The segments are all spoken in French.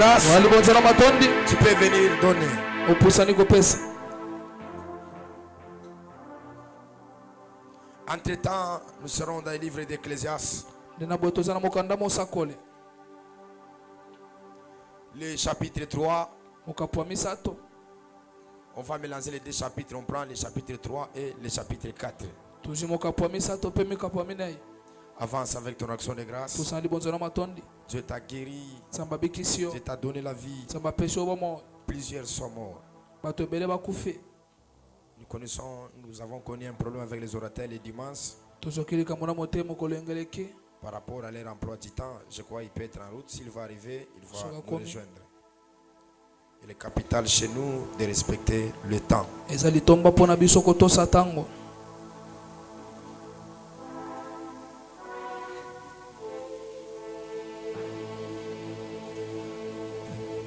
grâce, tu peux venir donner. Entre-temps, nous serons dans le livre d'Ecclésiaste, le chapitre 3. On va mélanger les deux chapitres. On prend le chapitre 3 et le chapitre 4. Avance avec ton action de grâce. Dieu t'a guéri. Dieu t'a donné la vie. Plusieurs sont morts. Nous avons connu un problème avec les orateurs les dimanches. Par rapport à leur emploi du temps, je crois qu'il peut être en route. S'il va arriver, il va nous rejoindre. Il est capital chez nous de respecter le temps.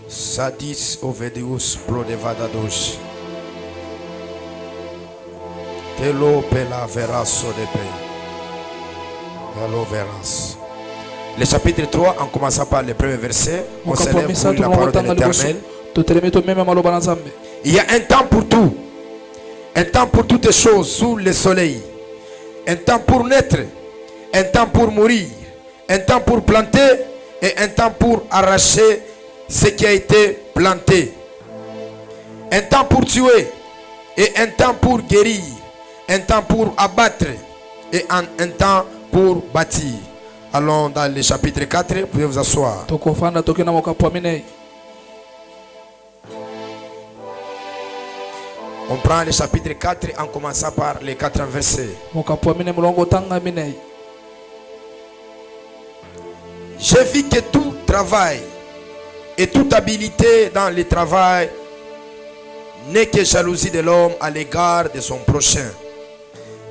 Sadis ovedeus pro devadados. Telo pela verasso de paix. Telo veras. Le chapitre 3, en commençant par le premier verset, on s'élève pour la parole de l'Éternel. Il y a un temps pour tout. Un temps pour toutes les choses sous le soleil. Un temps pour naître. Un temps pour mourir. Un temps pour planter. Et un temps pour arracher ce qui a été planté. Un temps pour tuer. Et un temps pour guérir. Un temps pour abattre. Et un temps pour bâtir. Allons dans le chapitre 4. Vous pouvez vous asseoir. On prend le chapitre 4 en commençant par les 4 versets. J'ai vu que tout travail et toute habileté dans le travail n'est que jalousie de l'homme à l'égard de son prochain.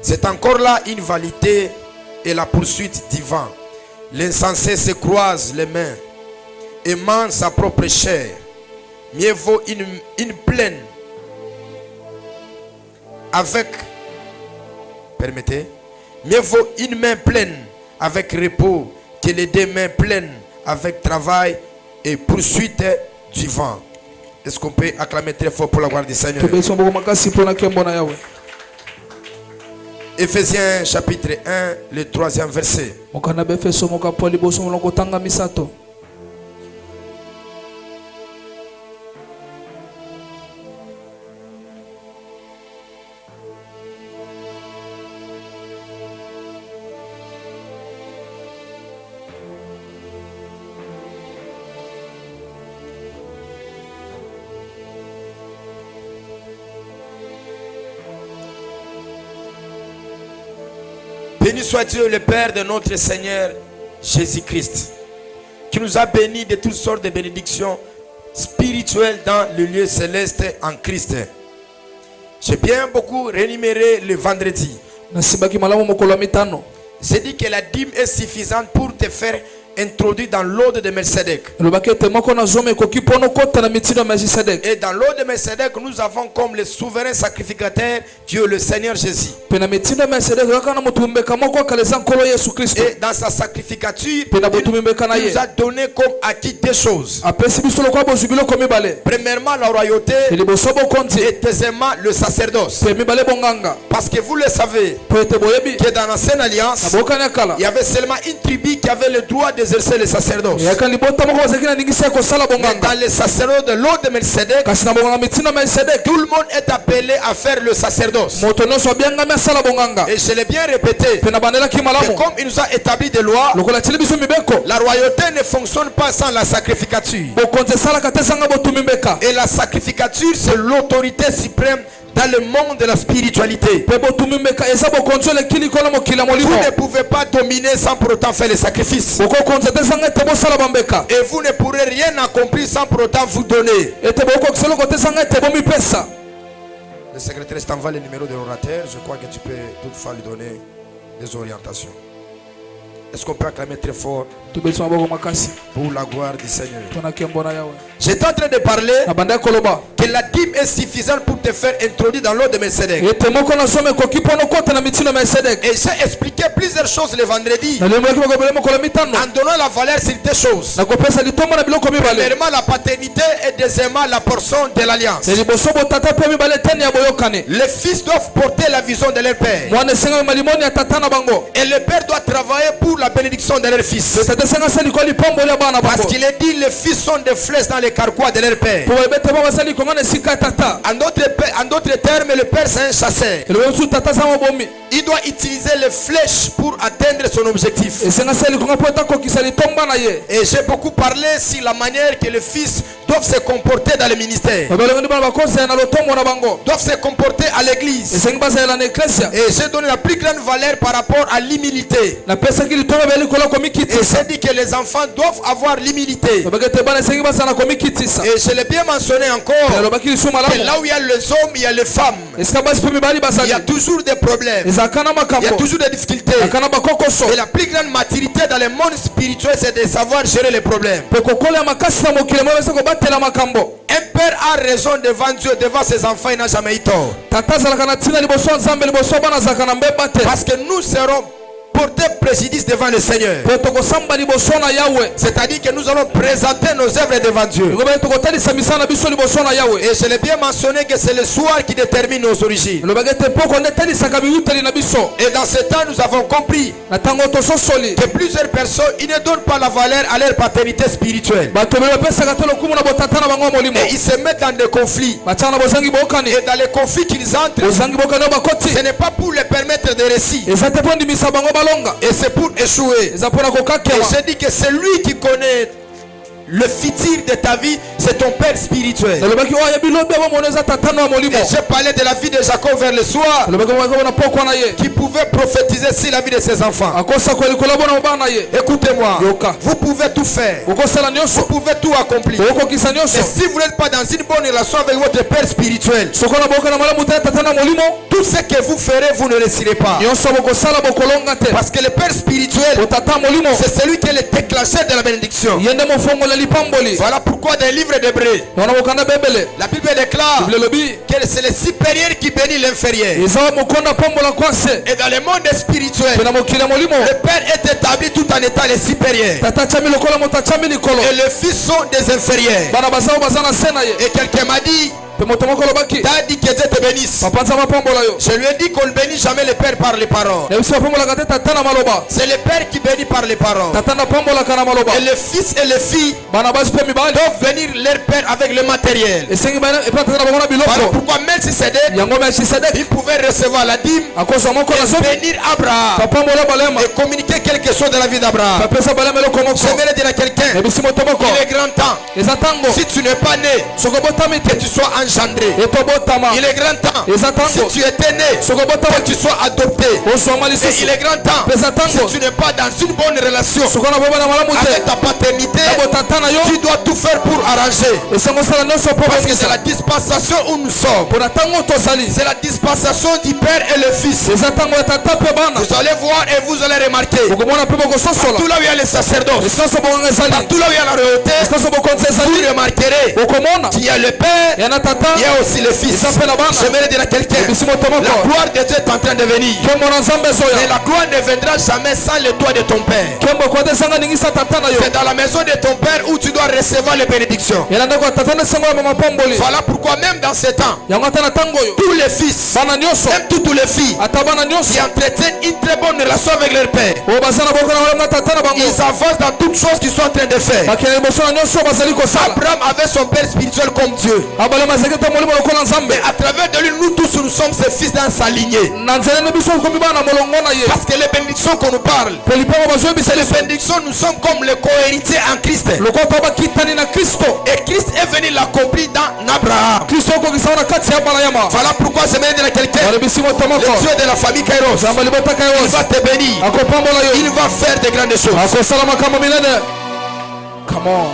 C'est encore là une vanité et la poursuite du vent. L'insensé se croise les mains, aimant sa propre chair. Mieux vaut une plaine avec, permettez, mieux vaut une main pleine avec repos que les deux mains pleines avec travail et poursuite du vent. Est-ce qu'on peut acclamer très fort pour la gloire du Seigneur? Éphésiens chapitre 1, le 3e verset. Béni soit Dieu le Père de notre Seigneur Jésus-Christ, qui nous a bénis de toutes sortes de bénédictions spirituelles dans le lieu céleste en Christ. J'ai bien beaucoup rémunéré le vendredi. J'ai dit que la dîme est suffisante pour te faire introduit dans l'ordre de Melchizedek. Et dans l'ordre de Melchizedek, nous avons comme le souverain sacrificateur Dieu le Seigneur Jésus. Et dans sa sacrificature, il nous a donné comme acquis deux choses. Premièrement, la royauté, et deuxièmement, le sacerdoce. Parce que vous le savez, que dans l'ancienne alliance, il y avait seulement une tribu qui avait le droit d'exercer le sacerdoce. Mais dans le sacerdoce de l'ordre de Melchizedek, tout le monde est appelé à faire le sacerdoce. Et je l'ai bien répété, que comme il nous a établi des lois, la royauté ne fonctionne pas sans la sacrificature. Et la sacrificature, c'est l'autorité suprême dans le monde de la spiritualité. Vous ne pouvez pas dominer sans pour autant faire les sacrifices. Et vous ne pourrez rien accomplir sans pour autant vous donner. Le secrétaire t'envoie le numéro de l'orateur. Je crois que tu peux toutefois lui donner des orientations. Est-ce qu'on peut acclamer très fort pour la gloire du Seigneur? J'étais en train de parler que la dîme est suffisante pour te faire introduire dans l'ordre de Melchizedek. Et j'ai expliqué plusieurs choses le vendredi en donnant la valeur sur des choses. Premièrement, la paternité et deuxièmement, la portion de l'alliance. Les fils doivent porter la vision de leur père. Et le père doit travailler pour la bénédiction de leur fils. Parce qu'il est dit, les fils sont des flèches dans les carquois de leur père. En d'autres termes, le père c'est un chasseur. Il doit utiliser les flèches pour atteindre son objectif. Et j'ai beaucoup parlé sur la manière que les fils doivent se comporter dans le ministère, doivent se comporter à l'église. Et j'ai donné la plus grande valeur par rapport à l'humilité. Et j'ai dit que les enfants doivent avoir l'humilité. Et je l'ai bien mentionné encore, que là où il y a les hommes, il y a les femmes. Il y a toujours des problèmes, il y a toujours des difficultés. Et la plus grande maturité dans le monde spirituel, c'est de savoir gérer les problèmes. Un père a raison devant Dieu, devant ses enfants, il n'a jamais eu tort. Parce que nous serons porter préjudice devant le Seigneur. C'est-à-dire que nous allons présenter nos œuvres devant Dieu. Et je l'ai bien mentionné que c'est le soir qui détermine nos origines. Et dans ce temps, nous avons compris que plusieurs personnes, ils ne donnent pas la valeur à leur paternité spirituelle. Et ils se mettent dans des conflits. Et dans les conflits qu'ils entrent, ce n'est pas pour les permettre de réussir. Et c'est pour échouer. Et je dis que c'est lui qui connaît le futur de ta vie, c'est ton père spirituel. Et j'ai parlé de la vie de Jacob vers le soir, qui pouvait prophétiser sur la vie de ses enfants. Écoutez-moi, vous pouvez tout faire, vous pouvez tout accomplir. Et si vous n'êtes pas dans une bonne relation avec votre père spirituel, tout ce que vous ferez, vous ne réussirez pas. Parce que le père spirituel, c'est celui qui est le déclencheur de la bénédiction. Voilà pourquoi dans le livre d'Hébreux, la Bible déclare que c'est le supérieur qui bénit l'inférieur. Et dans le monde spirituel, le père est établi tout en étant le supérieur. Et les fils sont des inférieurs. Et quelqu'un m'a dit, t'as dit que Dieu te bénisse. Je lui ai dit qu'on ne bénit jamais le père par les paroles. C'est le père qui bénit par les paroles. Et les fils et les filles doivent venir leur père avec le matériel. Voilà pourquoi Melchizedek, il pouvait recevoir la dîme et bénir Abraham et communiquer quelque chose de la vie d'Abraham. J'aimerais dire à quelqu'un, il est grand temps, si tu n'es pas né, que tu sois engendré. Il est grand temps, si tu étais né, que tu sois adopté. Et il est grand temps, si tu n'es pas dans une bonne relation avec ta paternité, tu dois tout faire pour arranger. Parce que c'est la dispensation où nous sommes. C'est la dispensation du père et le fils. Vous allez voir et vous allez remarquer, partout là où il y a les sacerdoces, partout là où il y a la royauté, vous remarquerez qu'il y a le père, il y a aussi le fils. J'aimerais dire à quelqu'un, la gloire de Dieu est en train de venir. Et la gloire ne viendra jamais sans le toit de ton père. C'est dans la maison de ton père où tu dois recevoir les bénédictions. Voilà pourquoi même dans ce temps, tous les fils, même toutes les filles qui entretiennent une très bonne relation avec leur père, ils avancent dans toutes choses qu'ils sont en train de faire. Abraham avait son père spirituel comme Dieu. Mais à travers de lui, nous tous nous sommes ses fils dans sa lignée. Parce que les bénédictions qu'on nous parle, les bénédictions, nous sommes comme les co-héritiers en Christ. Et Christ est venu l'accomplir dans Abraham. Voilà pourquoi je vais dire à quelqu'un, le Dieu de la famille Kairos, il va te bénir, il va faire de grandes choses. Come on.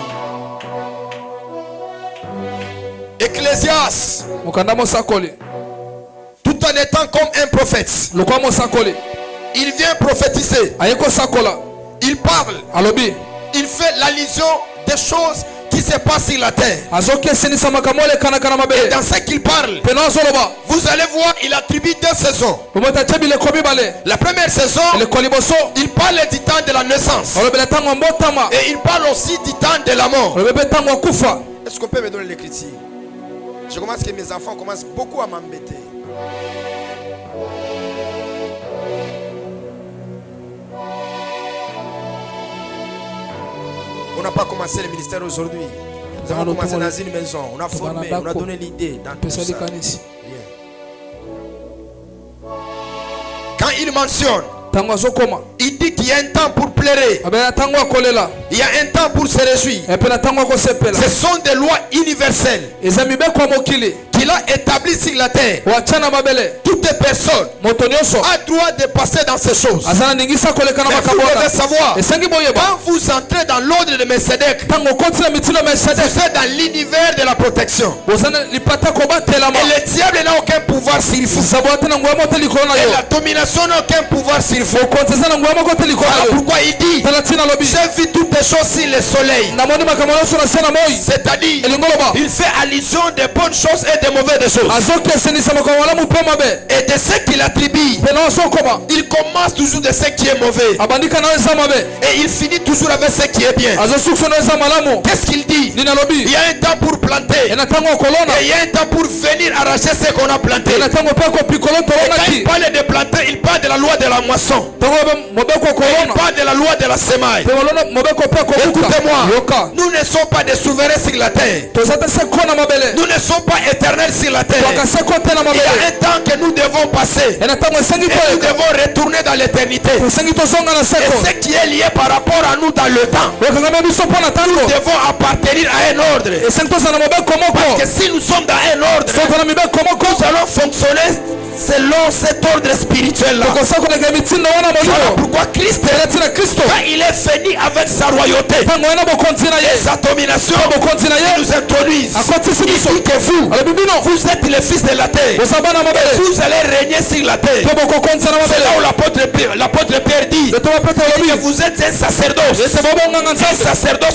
Ecclésias, tout en étant comme un prophète, il vient prophétiser, il parle, il fait l'allusion des choses qui qui se passe sur la terre. Et dans ce qu'il parle, vous allez voir, il attribue 2 saisons. La première saison, il parle du temps de la naissance. Et il parle aussi du temps de la mort. Est-ce qu'on peut me donner l'écriture? Je commence que mes enfants commencent beaucoup à m'embêter. On n'a pas commencé le ministère aujourd'hui. Nous avons commencé dans une maison. On a formé, on a donné l'idée dans tout ça. Quand il mentionne, il dit qu'il y a un temps pour pleurer. Il y a un temps pour se réjouir. Ce sont des lois universelles qu'il a établies sur la terre. Toute personne a droit de passer dans ces choses. Mais vous devez savoir, quand vous entrez dans l'ordre de Melchizedek, vous êtes dans l'univers de la protection. Et le diable n'a aucun pouvoir sur vous. Et la domination n'a aucun pouvoir sur vous. Voilà pourquoi il dit, j'ai vu toutes les choses sur le soleil. C'est-à-dire, il fait allusion des bonnes choses et des mauvaises choses. Et de ce qu'il attribue, il commence toujours de ce qui est mauvais. Et il finit toujours avec ce qui est bien. Qu'est-ce qu'il dit? Il y a un temps pour planter. Et il y a un temps pour venir arracher ce qu'on a planté. Et quand il parle de planter, il parle de la loi de la moisson. Il parle de la loi de la semaille. Écoutez-moi, nous ne sommes pas des souverains sur la terre. Nous ne sommes pas éternels sur la terre. Il y a un temps que nous devons passer. Et nous devons retourner dans l'éternité. Et ce qui est lié par rapport à nous dans le temps, nous devons appartenir à un ordre. Parce que si nous sommes dans un ordre, nous allons fonctionner selon cet ordre spirituel là. Voilà pourquoi Christ, quand il est venu avec sa royauté et sa domination, il nous introduit. Il dit que vous êtes les fils de la terre. Et vous allez régner sur la terre. C'est là où l'apôtre Pierre dit que vous êtes un sacerdoce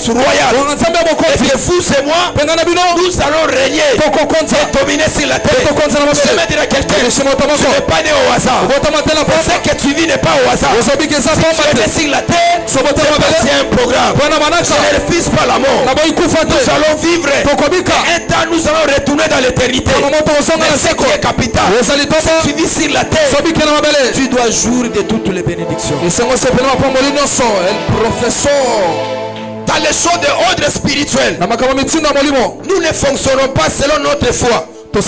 royal. Et que vous et moi, nous allons régner et dominer sur la terre. Je vais dire à quelqu'un, tu n'es pas né au hasard. Ce que tu vis n'est pas au hasard. Si tu es né sur la terre, c'est un programme. Je ne refuse pas la mort. Nous allons vivre. Et un temps, nous allons retourner dans l'éternité. Mais ce qui est capital, si tu vis sur la terre, tu dois jouir de toutes les bénédictions. Dans les choses de ordre spirituel, nous ne fonctionnons pas selon notre foi. Mais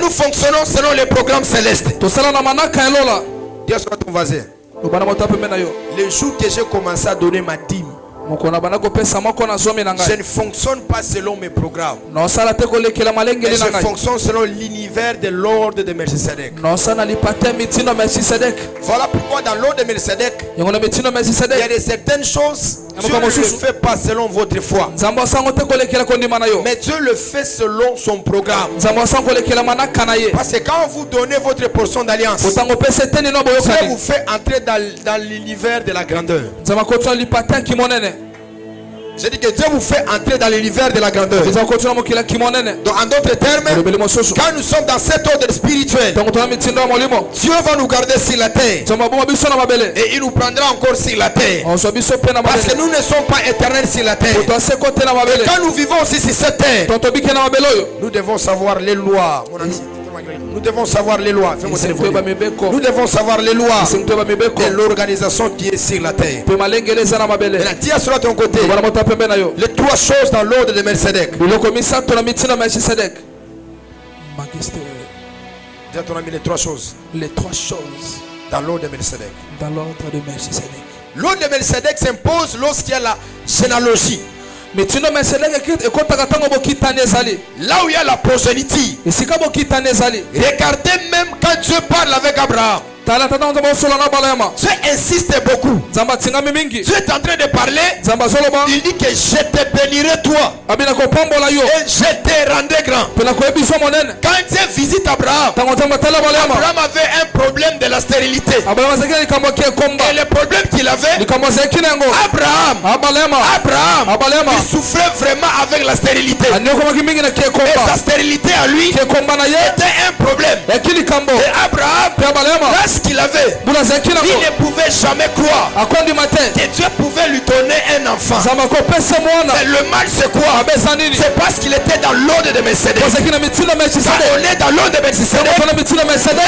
nous fonctionnons selon les programmes célestes. Dis à ton voisin, le jour que j'ai commencé à donner ma dîme, je ne fonctionne pas selon mes programmes. Mais je fonctionne selon l'univers de l'ordre de Melchizedek. Voilà pourquoi dans l'ordre de Melchizedek, il y a de certaines choses, Dieu ne le fait pas selon votre foi. Mais Dieu le fait selon son programme. Parce que quand vous donnez votre portion d'alliance, Dieu vous fait entrer dans l'univers de la grandeur. J'ai dit que Dieu vous fait entrer dans l'univers de la grandeur. Donc en d'autres termes, quand nous sommes dans cet ordre spirituel, Dieu va nous garder sur la terre. Et il nous prendra encore sur la terre. Parce que nous ne sommes pas éternels sur la terre. Et quand nous vivons aussi sur cette terre, nous devons savoir les lois. Nous devons savoir les lois. Nous devons savoir les lois de l'organisation qui est sur la terre. Dis à cela de ton côté. Les 3 choses dans l'ordre de Melchizedek. Dis à ton ami les 3 choses. Les 3 choses dans l'ordre de Melchizedek. L'ordre de Melchizedek s'impose lorsqu'il y a la généalogie. Là où il y a la progéniture. Regardez même quand Dieu parle avec Abraham. Dieu insiste beaucoup. Dieu est en train de parler. Il dit que je te bénirai toi. Et je te rendrai grand. Quand Dieu visite Abraham, Abraham avait un problème de la stérilité. Et le problème qu'il avait, Abraham, il souffrait vraiment avec la stérilité. Et sa stérilité à lui était un problème. Et Abraham, là ce qu'il avait, il ne pouvait jamais croire que Dieu pouvait lui donner un enfant. Mais le mal c'est quoi? C'est parce qu'il était dans l'ordre de Melchisédek. Quand on est dans l'ordre de Melchisédek, même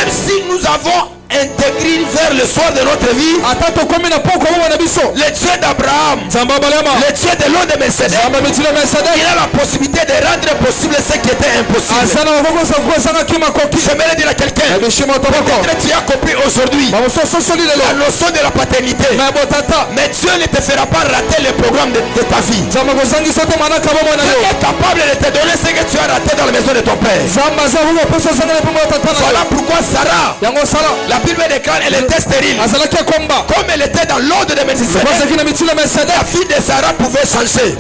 si nous avons intégré vers le soir de notre vie, le Dieu d'Abraham, le Dieu de l'ordre de Melchisédek, il a la possibilité de rendre possible ce qui était impossible. J'aimerais dire à quelqu'un, peut-être tu as compris aujourd'hui la notion de la paternité, mais Dieu ne te fera pas rater le programme de ta vie. Dieu est capable de te donner ce que tu as raté dans la maison de ton père. Voilà pourquoi Sarah, la Bible déclare, elle était stérile. Comme elle était dans l'ordre de Melchisédek, la fille de Sarah pouvait changer.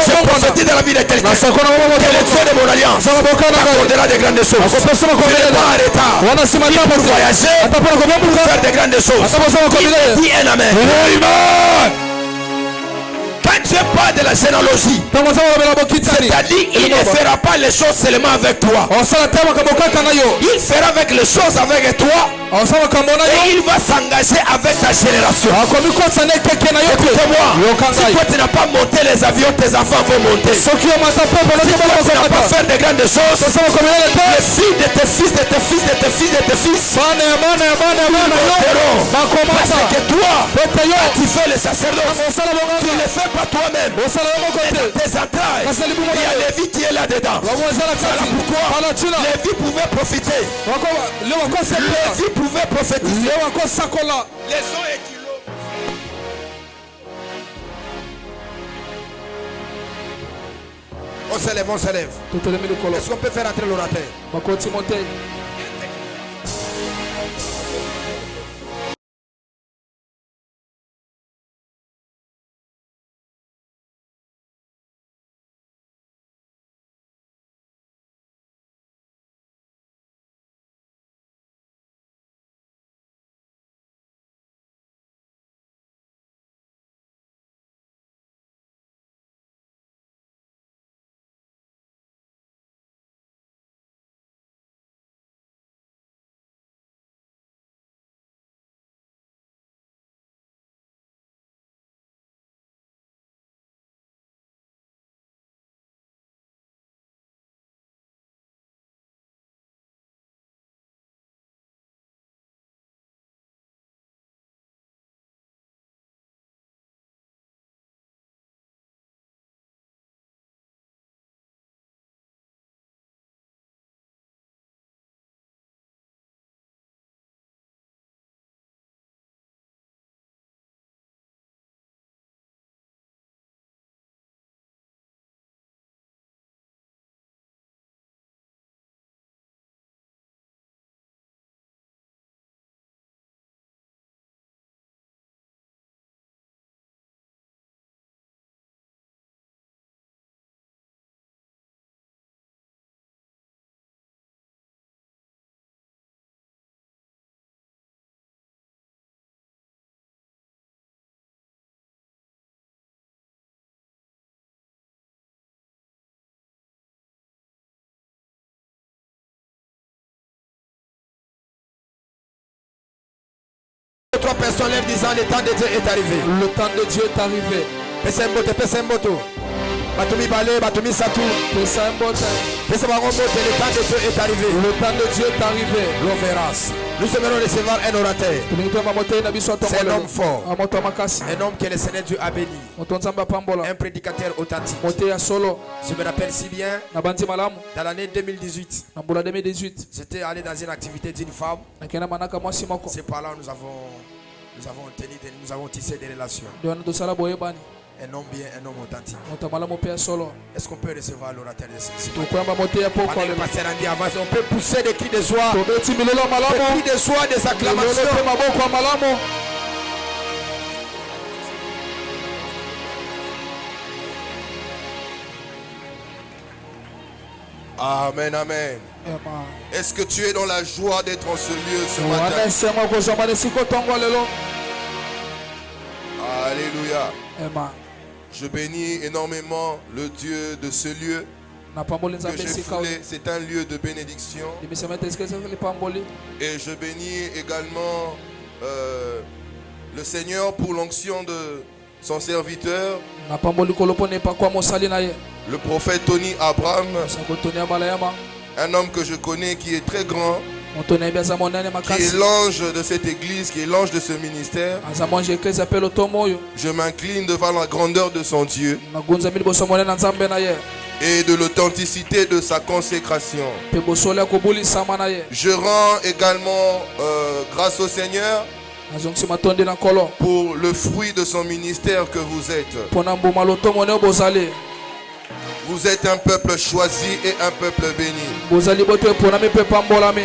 C'est prophétique dans la vie de quelqu'un. Que le Dieu de mon alliance t'accordera de grandes choses. Tu n'es pas en retard. Ni pour voyager, pour faire de grandes choses. Dis un amen. Quand Dieu parle de la généalogie, c'est-à-dire il ne fera pas les choses seulement avec toi. Il fera avec les choses avec toi. Et il va s'engager avec ta génération. Écoutez-moi, si toi tu n'as pas monté les avions, tes enfants vont monter. Si toi tu n'as pas fait de grandes choses, les filles de tes fils, de tes fils, de tes fils, de tes fils monteront. Parce que toi, tu fais le sacerdoce. Tu ne le fais pas toi-même. Et dans tes entrailles, il y a Lévi qui est là-dedans. Voilà pourquoi Lévi pouvait profiter. Lévi pouvait prophétiser. Les eaux et kilos. On s'élève, on s'élève. Est-ce qu'on peut faire entrer l'orateur? Trois personnes lèvent disant le temps de Dieu est arrivé. Le temps de Dieu est arrivé. Pesemboto. Batumi Balé, Batumi Satou. Pesemboto. Le temps de Dieu est arrivé. Le temps de Dieu est arrivé. L'on verra. Nous aimerons recevoir un orateur. C'est un homme fort. Un homme que le Seigneur Dieu a béni. Un prédicateur authentique. Je me rappelle si bien, dans l'année 2018, j'étais allé dans une activité d'une femme. C'est par là où nous avons tissé des relations. un homme bien, un homme authentique. Motamala mopea solo. Est-ce qu'on peut recevoir l'orateur de ceci? Tukwamba motea poko Pendant que le. le pasteur Andy avance, on peut pousser des cris de joie, Tobeti milelo des malamo. cris de joie, des Milelo pe acclamations. maboko malamo. Amen, amen. Amen. Est-ce que tu es dans la joie d'être en ce lieu ce matin? Wana sema ko zamba ne siko tongo lelo. Alléluia. Amen. Je bénis énormément le Dieu de ce lieu Na pamboli que nzambe j'ai sika. foulé. C'est un lieu de bénédiction. Dimisemete eske le pamboli. Et je bénis également le Seigneur pour l'onction de son serviteur, Na pamboli kolopo ne pa kwa mosali na ye. le prophète Tony Abraham, Sako tonia balayama. un homme que je connais qui est très grand, Motone bia za monane qui est makasi. l'ange de cette église, qui est l'ange de ce ministère. Azamonje eklezia pe lotomo yo. Je m'incline devant la grandeur de son Dieu Na gunza mili boso monane na nzambe na ye. et de l'authenticité de sa consécration. Pe bosole akobuli sama na ye. Je rends également grâce au Seigneur Azongsi matonde na kolo. pour le fruit de son ministère que vous êtes. Pona mbuma lotomo ne bozali. Vous êtes un peuple choisi et un peuple béni. Bozali boto pona me pe pambola me.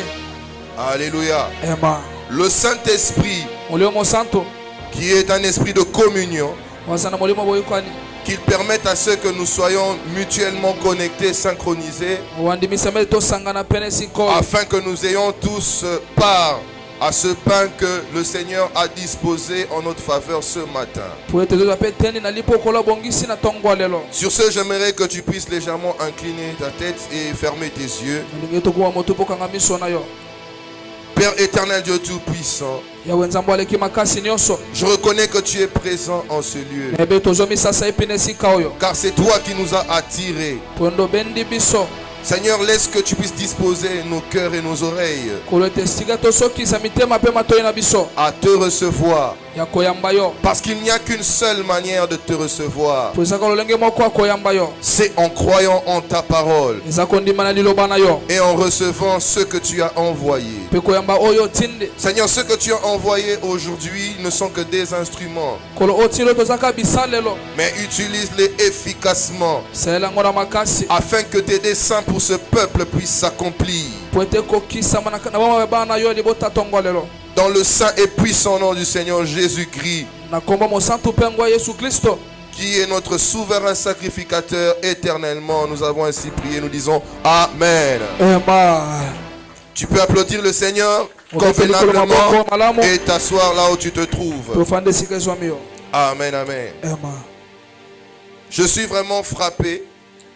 Alléluia. Amen. Le Saint-Esprit, Molimo santo. qui est un esprit de communion, Wasana molimo boyukani. qu'il permette à ceux que nous soyons mutuellement connectés, synchronisés, Wandimisa me to sangana pene siko. afin que nous ayons tous part à ce pain que le Seigneur a disposé en notre faveur ce matin. Pour te zo pe teni na lipo kola bongisi na tongwa lelo. Sur ce, j'aimerais que tu puisses légèrement incliner ta tête et fermer tes yeux. Ndinge to kwa moto pokanga miso na yo. Père éternel, Dieu Tout-Puissant, Ya wenzambo aleki makasi nyonso. je reconnais que tu es présent en ce lieu, Ebe tozo misasa epine sika oyo. car c'est toi qui nous as attirés. Pondo bendi biso. Seigneur, laisse que tu puisses disposer nos cœurs et nos oreilles Kolo te stiga to soki sa mitema pe matoyi na biso. à te recevoir, Ya koyamba yo. parce qu'il n'y a qu'une seule manière de te recevoir, Po ezaka lolenge moko akoyamba yo. c'est en croyant en ta parole Eza kondima na liloba na yo. et en recevant ce que tu as envoyé. Pe koyamba oyo tinde. Seigneur, ceux que tu as envoyés aujourd'hui ne sont que des instruments, Kolo otilo tozaka bisalelo. mais utilise-les efficacement Sela ngona makasi. afin que tes desseins pour ce peuple puissent s'accomplir. Po ete kokisa mana na bama bana yo libota tongwa lelo. Dans le saint et puissant nom du Seigneur Jésus-Christ, Na komba mo santo pengwa Yesu Kristo. qui est notre souverain sacrificateur éternellement, nous avons ainsi prié, nous disons Amen. Amen. Tu peux applaudir le Seigneur On peut faire convenablement le malamu. et t'asseoir là où tu te trouves. Profande sika zwami yo. Amen, amen. Amen. Je suis vraiment frappé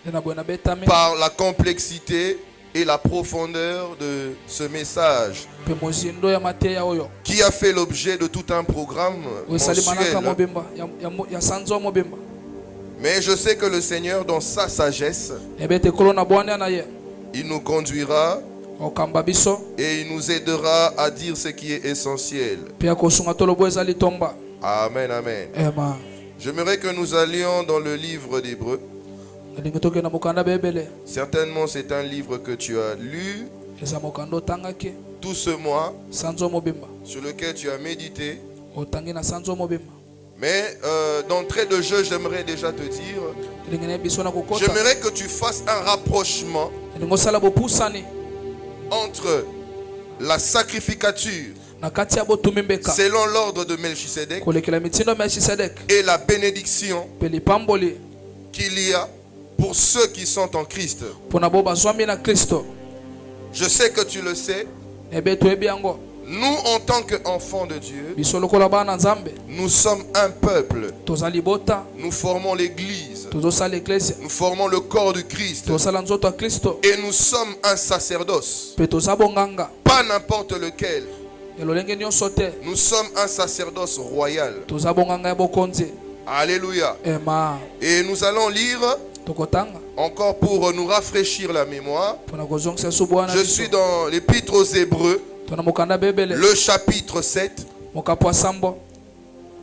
Ena bona betame. par la complexité et la profondeur de ce message Pe mozindo ya mateya oyo. qui a fait l'objet de tout un programme Osali manaka mensuel. mobimba ya sanzo mobimba. Mais je sais que le Seigneur, dans sa sagesse, Ebe te kolo na bwana na ye. il nous conduira Okamba biso. et il nous aidera à dire ce qui est essentiel. Pe akosunga tolobo ezali tomba. Amen, amen. Amen. J'aimerais que nous allions dans le livre d'Hébreux. Ndinge toke na mokanda bebele. Certainement, c'est un livre que tu as lu Eza mokando tangaki. tout ce mois, Sanzo mobimba. sur lequel tu as médité. Otangi na sanzo mobimba. Mais d'entrée de jeu, j'aimerais déjà te dire, Ndinge na biso na kokota. j'aimerais que tu fasses un rapprochement Ndingo sala bopusani. entre la sacrificature Na kati ya botumimbeka. selon l'ordre de Melchisédek Kolekela mitindo Melchisedek. et la bénédiction Pe lipamboli. qu'il y a pour ceux qui sont en Christ. Pona bo bazwami na Kristo. Je sais que tu le sais. Ebe toyebi yango. Nous, en tant qu'enfants de Dieu, Biso lokola bana nzambe. nous sommes un peuple. Tozali bota. Nous formons l'Église. Tozosala eklesia. Nous formons le corps du Christ. Tozosala nzoto ya Kristo. Et nous sommes un sacerdoce. Pe toza bonganga. Pas n'importe lequel. Ya lolenge nyonso te. Nous sommes un sacerdoce royal. Toza bonganga ya bokonzi. Alléluia. Ema. Et nous allons lire Tokotanga. encore pour nous rafraîchir la mémoire. Pona kozongisa subwana. Je suis dans l'Épître aux Hébreux, Tona mokanda bebele. le chapitre 7, Mokapo sambo.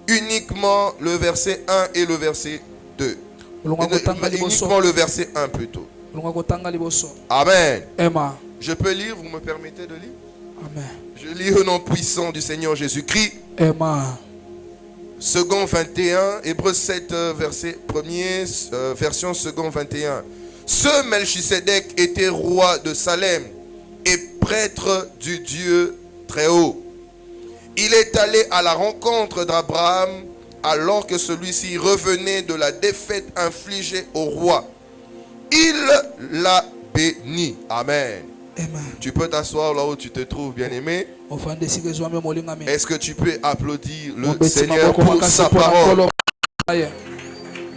uniquement le verset 1 et le verset 2. Ulunga kotanga liboso. Uniquement le verset 1 plutôt. Ulunga kotanga liboso. Amen. Ema. Je peux lire, vous me permettez de lire? Amen. Je lis au nom puissant du Seigneur Jésus-Christ. Ema. Second 21, Hébreux 7, verset 1er, version second 21. Ce Melchisédek était roi de Salem et prêtre du Dieu très haut. Il est allé à la rencontre d'Abraham alors que celui-ci revenait de la défaite infligée au roi. Il l'a béni. Amen. Amen. Tu peux t'asseoir là où tu te trouves, bien-aimé. Est-ce que tu peux applaudir le Seigneur pour sa parole?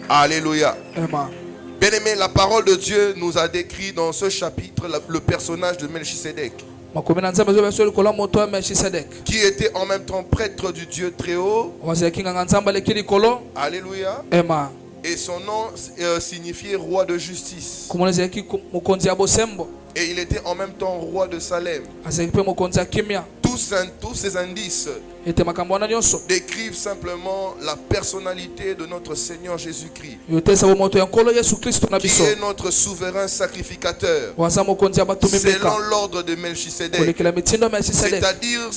Alléluia. Bien-aimé, la parole de Dieu nous a décrit dans ce chapitre le personnage de Melchisédek, qui était en même temps prêtre du Dieu très haut. Alléluia. Et son nom signifiait roi de justice. Et il était en même temps roi de Salem. Tous ces indices décrivent simplement la personnalité de notre Seigneur Jésus-Christ, qui est notre souverain sacrificateur, selon l'ordre de Melchisédek. C'est-à-dire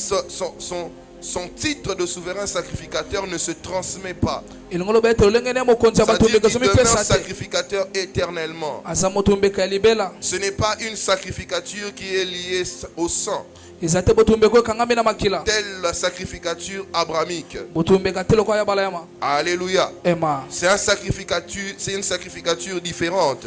son titre de souverain sacrificateur ne se transmet pas. C'est-à-dire qu'il demeure sacrificateur éternellement. Ce n'est pas une sacrificature qui est liée au sang, telle la sacrificature abrahamique. Alléluia. C'est une sacrificature différente.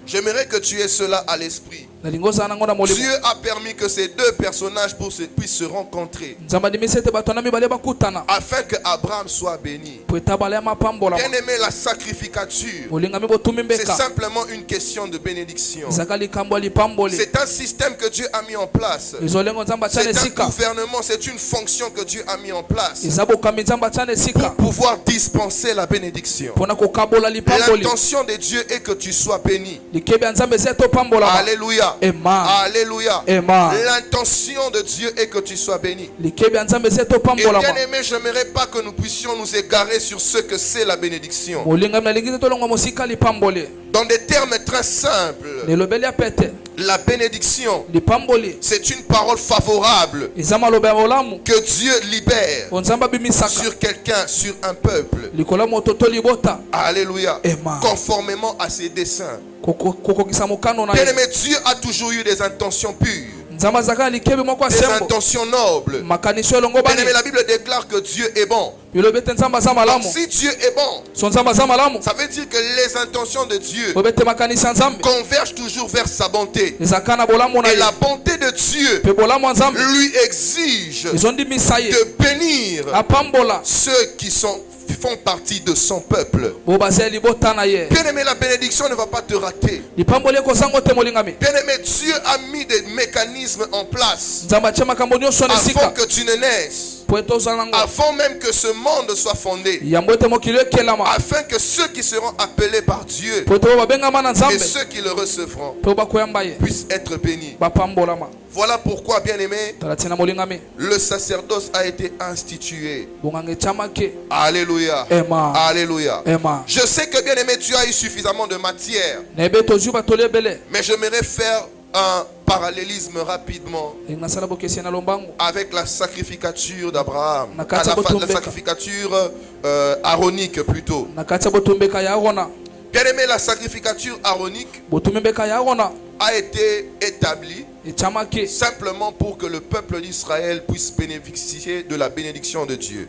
J'aimerais que tu aies cela à l'esprit. Dieu a permis que ces deux personnages puissent se rencontrer, afin que Abraham soit béni. Bien aimé, la sacrificature, c'est simplement une question de bénédiction. C'est un système que Dieu a mis en place. C'est un gouvernement, c'est une fonction que Dieu a mis en place pour pouvoir dispenser la bénédiction. L'intention de Dieu est que tu sois béni. Alléluia. Alléluia. L'intention de Dieu est que tu sois béni. Et bien aimé, je n'aimerais pas que nous puissions nous égarer sur ce que c'est la bénédiction. Dans des termes très simples, la bénédiction, c'est une parole favorable que Dieu libère sur quelqu'un, sur un peuple. Alléluia. Conformément à ses desseins. Bien aimé, Dieu a toujours eu des intentions pures, des intentions nobles. Bien aimé, la Bible déclare que Dieu est bon. Donc, si Dieu est bon, ça veut dire que les intentions de Dieu convergent toujours vers sa bonté. Et la bonté de Dieu lui exige de bénir ceux qui font partie de son peuple. Bien aimé, la bénédiction ne va pas te rater. Bien aimé, Dieu a mis des mécanismes en place avant que tu ne naisses, avant même que ce monde soit fondé, afin que ceux qui seront appelés par Dieu et ceux qui le recevront puissent être bénis. Voilà pourquoi, bien aimé, le sacerdoce a été institué. Alléluia. Alléluia. Je sais que, bien aimé, tu as eu suffisamment de matière, mais j'aimerais faire un parallélisme rapidement avec la sacrificature d'Abraham, la sacrificature aaronique plutôt. Bien aimé, la sacrificature aaronique a été établie simplement pour que le peuple d'Israël puisse bénéficier de la bénédiction de Dieu.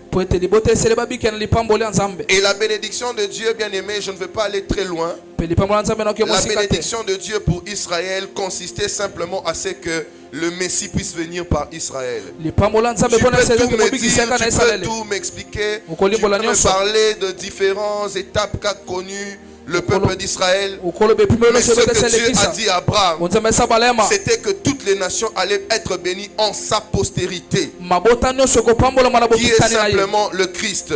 Et la bénédiction de Dieu, bien aimé, je ne vais pas aller très loin. La bénédiction de Dieu pour Israël consistait simplement à ce que le Messie puisse venir par Israël. Tu peux tout m'expliquer. Tu peux me parler de différentes étapes qu'a connues le peuple d'Israël. Mais ce que Dieu a dit à Abraham, c'était que toutes les nations allaient être bénies en sa postérité, qui est simplement le Christ.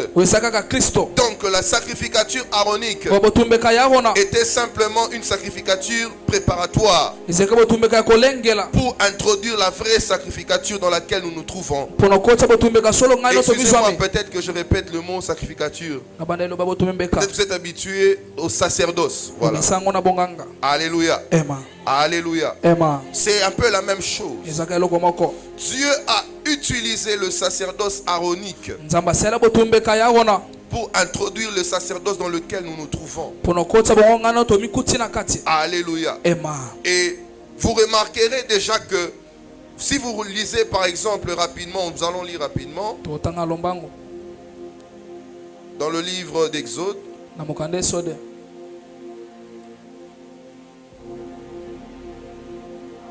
Donc la sacrificature aaronique était simplement une sacrificature préparatoire pour introduire la vraie sacrificature dans laquelle nous nous trouvons. Excusez-moi, peut-être que je répète le mot sacrificature. Peut-être que vous êtes habitué au sacerdoce. Voilà. Alléluia. Alléluia. C'est un peu la même chose. Dieu a utilisé le sacerdoce aaronique pour introduire le sacerdoce dans lequel nous nous trouvons. Alléluia. Et vous remarquerez déjà que si vous lisez par exemple rapidement, nous allons lire rapidement dans le livre d'Exode,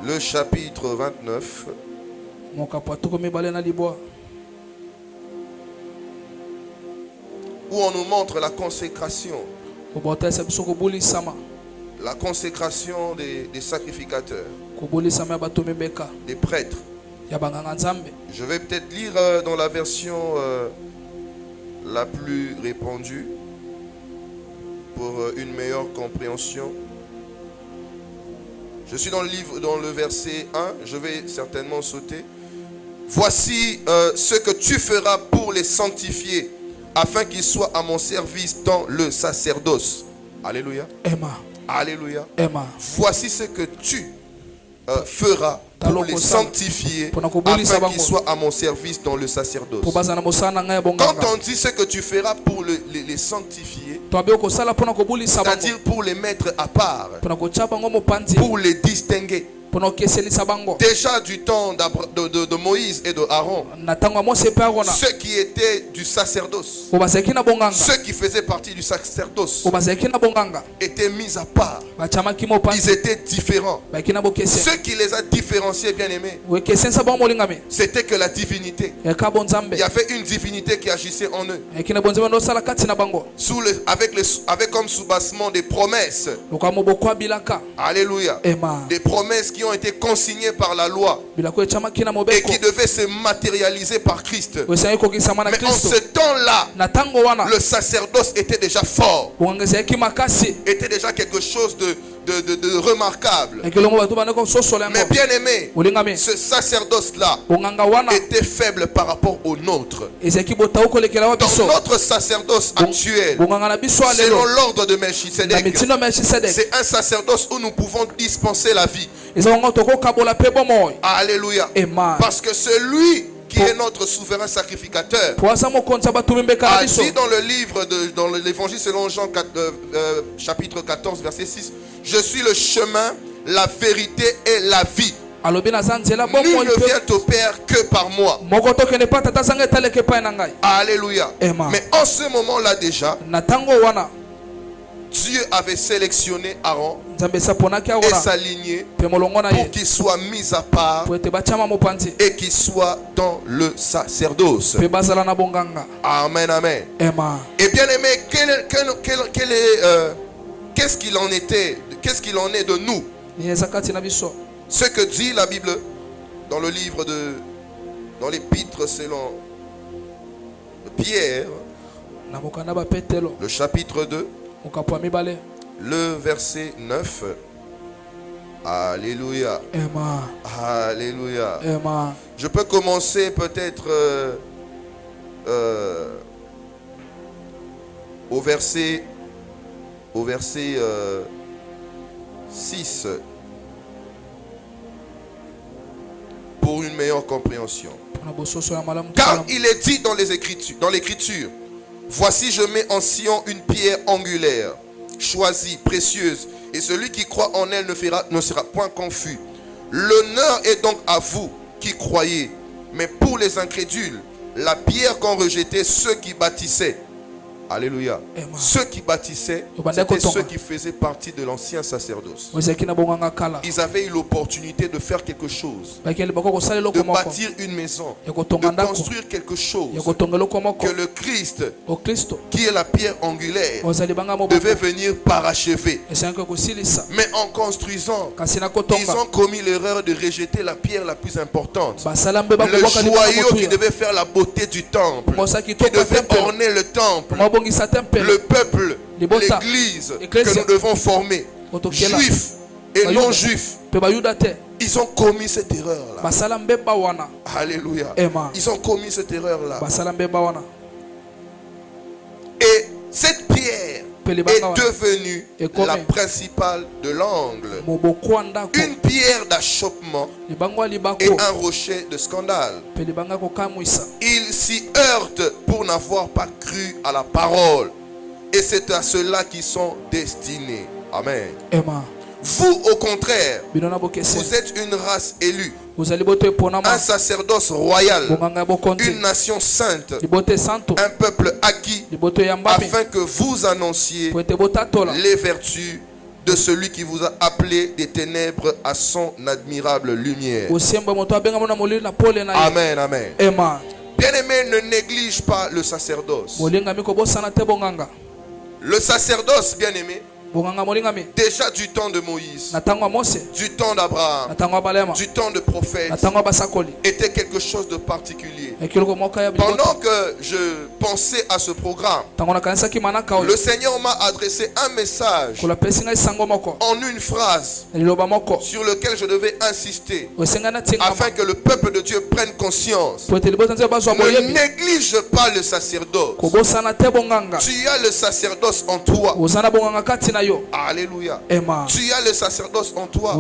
le chapitre 29, où on nous montre la consécration. La consécration des sacrificateurs, des prêtres. Je vais peut-être lire dans la version la plus répandue pour une meilleure compréhension. Je suis dans le livre, dans le verset 1, je vais certainement sauter. Voici ce que tu feras pour les sanctifier, afin qu'ils soient à mon service dans le sacerdoce. Alléluia. Alléluia. Voici ce que tu feras pour les sanctifier, afin qu'ils soient à mon service dans le sacerdoce. Quand on dit ce que tu feras pour les sanctifier, c'est-à-dire pour les mettre à part, pour les distinguer. Déjà du temps de Moïse et de Aaron, ceux qui étaient du sacerdoce, ceux qui faisaient partie du sacerdoce, étaient mis à part. Ils étaient différents. Ce qui les a différenciés, bien aimés, c'était que la divinité. Il y avait une divinité qui agissait en eux, avec comme soubassement des promesses. Alléluia. Des promesses qui ont été consignées par la loi et qui devaient se matérialiser par Christ. Mais en ce temps-là, le sacerdoce était déjà fort, était déjà quelque chose de remarquable. Mais bien aimé, ce sacerdoce-là était faible par rapport au nôtre. Dans notre sacerdoce actuel, selon l'ordre de Melchisedec, c'est un sacerdoce où nous pouvons dispenser la vie. Alléluia. Parce que celui qui est notre souverain sacrificateur a dit dans le livre dans l'évangile selon Jean chapitre 14 verset 6, je suis le chemin, la vérité et la vie. Nul ne vient au Père que par moi. Alléluia. Mais en ce moment-là déjà, Dieu avait sélectionné Aaron et sa lignée pour qu'il soit mis à part et qu'il soit dans le sacerdoce. Amen, amen. Et bien aimé, qu'est-ce qu'il en était, qu'est-ce qu'il en est de nous? Ce que dit la Bible dans le livre dans l'épître selon Pierre, le chapitre 2, le verset 9. Alléluia. Alléluia. Je peux commencer peut-être au verset 6 pour une meilleure compréhension. Car il est dit dans l'écriture, voici je mets en Sion une pierre angulaire, choisie, précieuse, et celui qui croit en elle ne sera point confus. L'honneur est donc à vous qui croyez, mais pour les incrédules, la pierre qu'ont rejetée ceux qui bâtissaient. Alléluia. Ceux qui bâtissaient, c'était ceux qui faisaient partie de l'ancien sacerdoce. Ils avaient eu l'opportunité de faire quelque chose, de bâtir une maison, de construire quelque chose que le Christ, qui est la pierre angulaire, devait venir parachever. Mais en construisant, ils ont commis l'erreur de rejeter la pierre la plus importante, le joyau qui devait faire la beauté du temple, qui devait orner le temple, le peuple, l'église que nous devons former, juifs et non juifs. Ils ont commis cette erreur-là. Alléluia. Ils ont commis cette erreur-là. Et cette pierre est devenue la principale de l'angle, une pierre d'achoppement et un rocher de scandale. Ils s'y heurtent pour n'avoir pas cru à la parole, et c'est à ceux-là qui sont destinés. Amen. Vous, au contraire, vous êtes une race élue, un sacerdoce royal, une nation sainte, un peuple acquis, afin que vous annonciez les vertus de celui qui vous a appelé des ténèbres à son admirable lumière. Amen, amen. Bien-aimé, ne néglige pas le sacerdoce. Le sacerdoce, bien-aimé, déjà du temps de Moïse, du temps d'Abraham, du temps de prophètes, était quelque chose de particulier. Pendant que je pensais à ce programme, le Seigneur m'a adressé un message en une phrase sur lequel je devais insister afin que le peuple de Dieu prenne conscience. Ne néglige pas le sacerdoce. Tu as le sacerdoce en toi. Alléluia. Tu as le sacerdoce en toi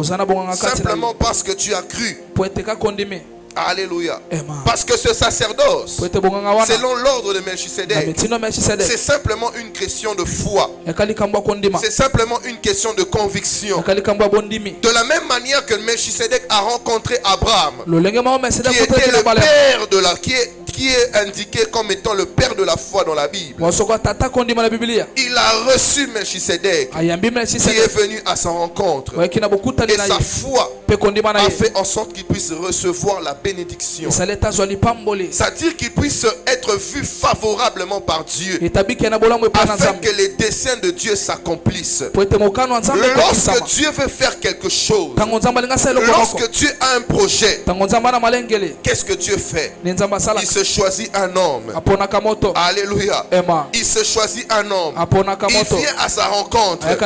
simplement parce que tu as cru. Alléluia. Parce que ce sacerdoce, selon l'ordre de Melchisedec, c'est simplement une question de foi. C'est simplement une question de conviction. De la même manière que Melchisedec a rencontré Abraham, qui était le père de la... qui est indiqué comme étant le père de la foi dans la Bible. Il a reçu Melchisedec, qui est venu à sa rencontre, et sa foi a fait en sorte qu'il puisse recevoir la bénédiction. C'est-à-dire qu'il puisse être vu favorablement par Dieu, afin que les desseins de Dieu s'accomplissent. Lorsque Dieu veut faire quelque chose, lorsque Dieu a un projet, qu'est-ce que Dieu fait? Il se choisit un homme. Alléluia. Il se choisit un homme. Il vient à sa rencontre et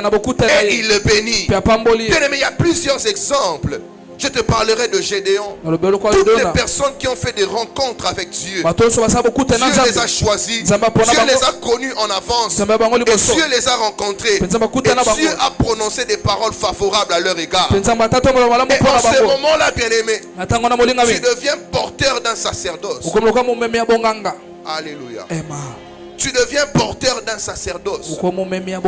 il le bénit. Bien-aimé, il y a plusieurs exemples. Je te parlerai de Gédéon. Toutes les personnes qui ont fait des rencontres avec Dieu, Dieu les a choisis, Dieu les a connus en avance, et Dieu les a rencontrés, et Dieu a prononcé des paroles favorables à leur égard. Et en ce moment-là, bien-aimé, tu deviens porteur d'un sacerdoce. Alléluia. Tu deviens porteur d'un sacerdoce.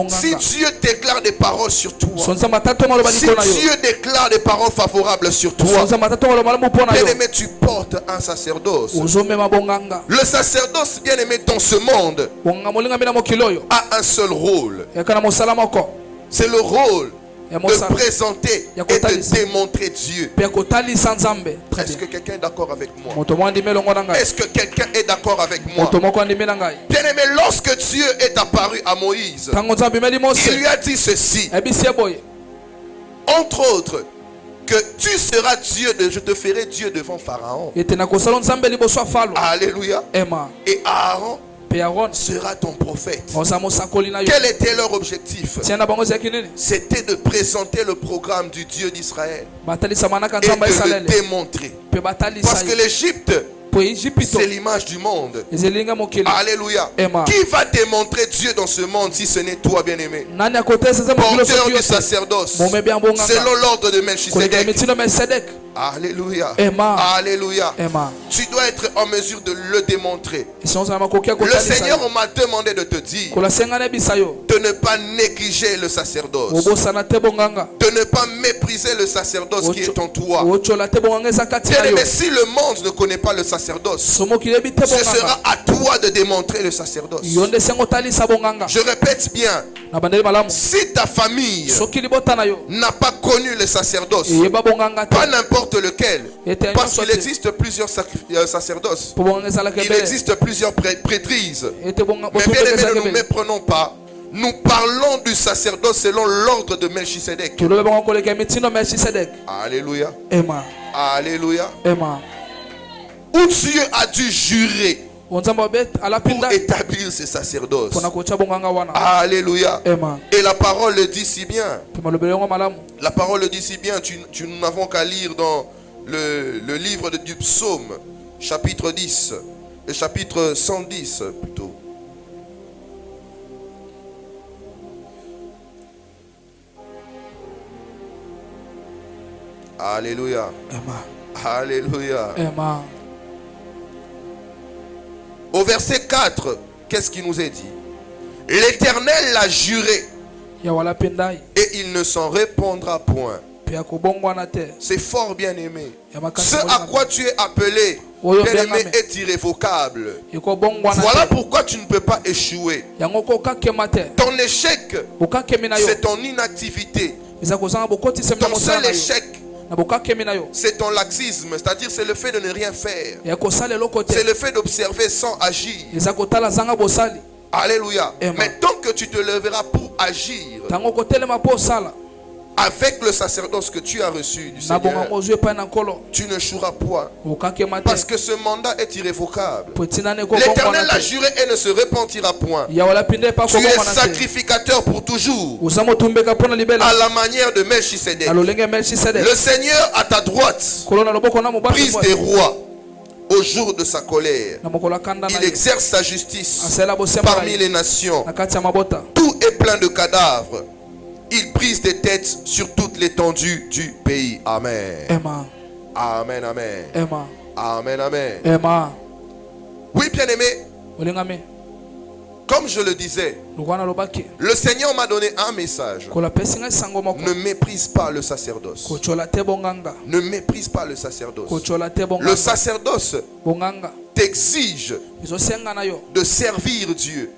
Si Dieu déclare des paroles sur toi, si Dieu déclare des paroles favorables sur toi, bien-aimé, tu portes un sacerdoce. Le sacerdoce, bien-aimé, dans ce monde a un seul rôle. C'est le rôle de présenter et de démontrer Dieu. Est-ce que quelqu'un est d'accord avec moi? Est-ce que quelqu'un est d'accord avec moi? Bien-aimé, lorsque Dieu est apparu à Moïse, il lui a dit ceci, entre autres, que tu seras Dieu, je te ferai Dieu devant Pharaon. Alléluia. Et Aaron sera ton prophète. Quel était leur objectif? C'était de présenter le programme du Dieu d'Israël et de le démontrer. Parce que l'Égypte, c'est l'image du monde. Alléluia. Qui va démontrer Dieu dans ce monde si ce n'est toi, bien-aimé? Porteur du sacerdoce, selon l'ordre de Melchisedec. Alléluia. Alléluia. Tu dois être en mesure de le démontrer. Le Seigneur m'a demandé de te dire de ne pas négliger le sacerdoce, de ne pas mépriser le sacerdoce qui est en toi. Mais si le monde ne connaît pas le sacerdoce, ce sera à toi de démontrer le sacerdoce. Je répète bien, si ta famille n'a pas connu le sacerdoce, pas n'importe lequel, parce qu'il existe plusieurs sacerdoces, il existe plusieurs prêtrises, mais bien aimé, ne nous méprenons pas. Nous parlons du sacerdoce selon l'ordre de Melchisedec. Alléluia. Alléluia. Où Dieu a dû jurer pour établir ce sacerdoce. Alléluia. Et la parole le dit si bien. La parole le dit si bien. Nous n'avons qu'à lire dans le livre du psaume, chapitre 10, le chapitre 110 plutôt. Alléluia. Amen. Alléluia. Amen. Au verset 4, qu'est-ce qu'il nous est dit? L'Éternel l'a juré et il ne s'en répondra point. C'est fort bien aimé. Ce à quoi tu es appelé, bien aimé, est irrévocable. Voilà pourquoi tu ne peux pas échouer. Ton échec, c'est ton inactivité. Ton seul échec, c'est ton laxisme, c'est-à-dire c'est le fait de ne rien faire. C'est le fait d'observer sans agir. Alléluia. Mais tant que tu te leveras pour agir avec le sacerdoce que tu as reçu du Seigneur, tu ne joueras point. Parce que ce mandat est irrévocable. L'Éternel l'a juré et ne se repentira point. Tu es sacrificateur pour toujours, à la manière de Melchisedec. Le Seigneur à ta droite brise des rois. Au jour de sa colère, il exerce sa justice parmi les nations. Tout est plein de cadavres. Il brise des têtes sur toute l'étendue du pays. Amen. Amen, amen. Amen, amen. Oui, bien-aimé. Comme je le disais, le Seigneur m'a donné un message. Ne méprise pas le sacerdoce. Ne méprise pas le sacerdoce. Le sacerdoce t'exige de servir Dieu.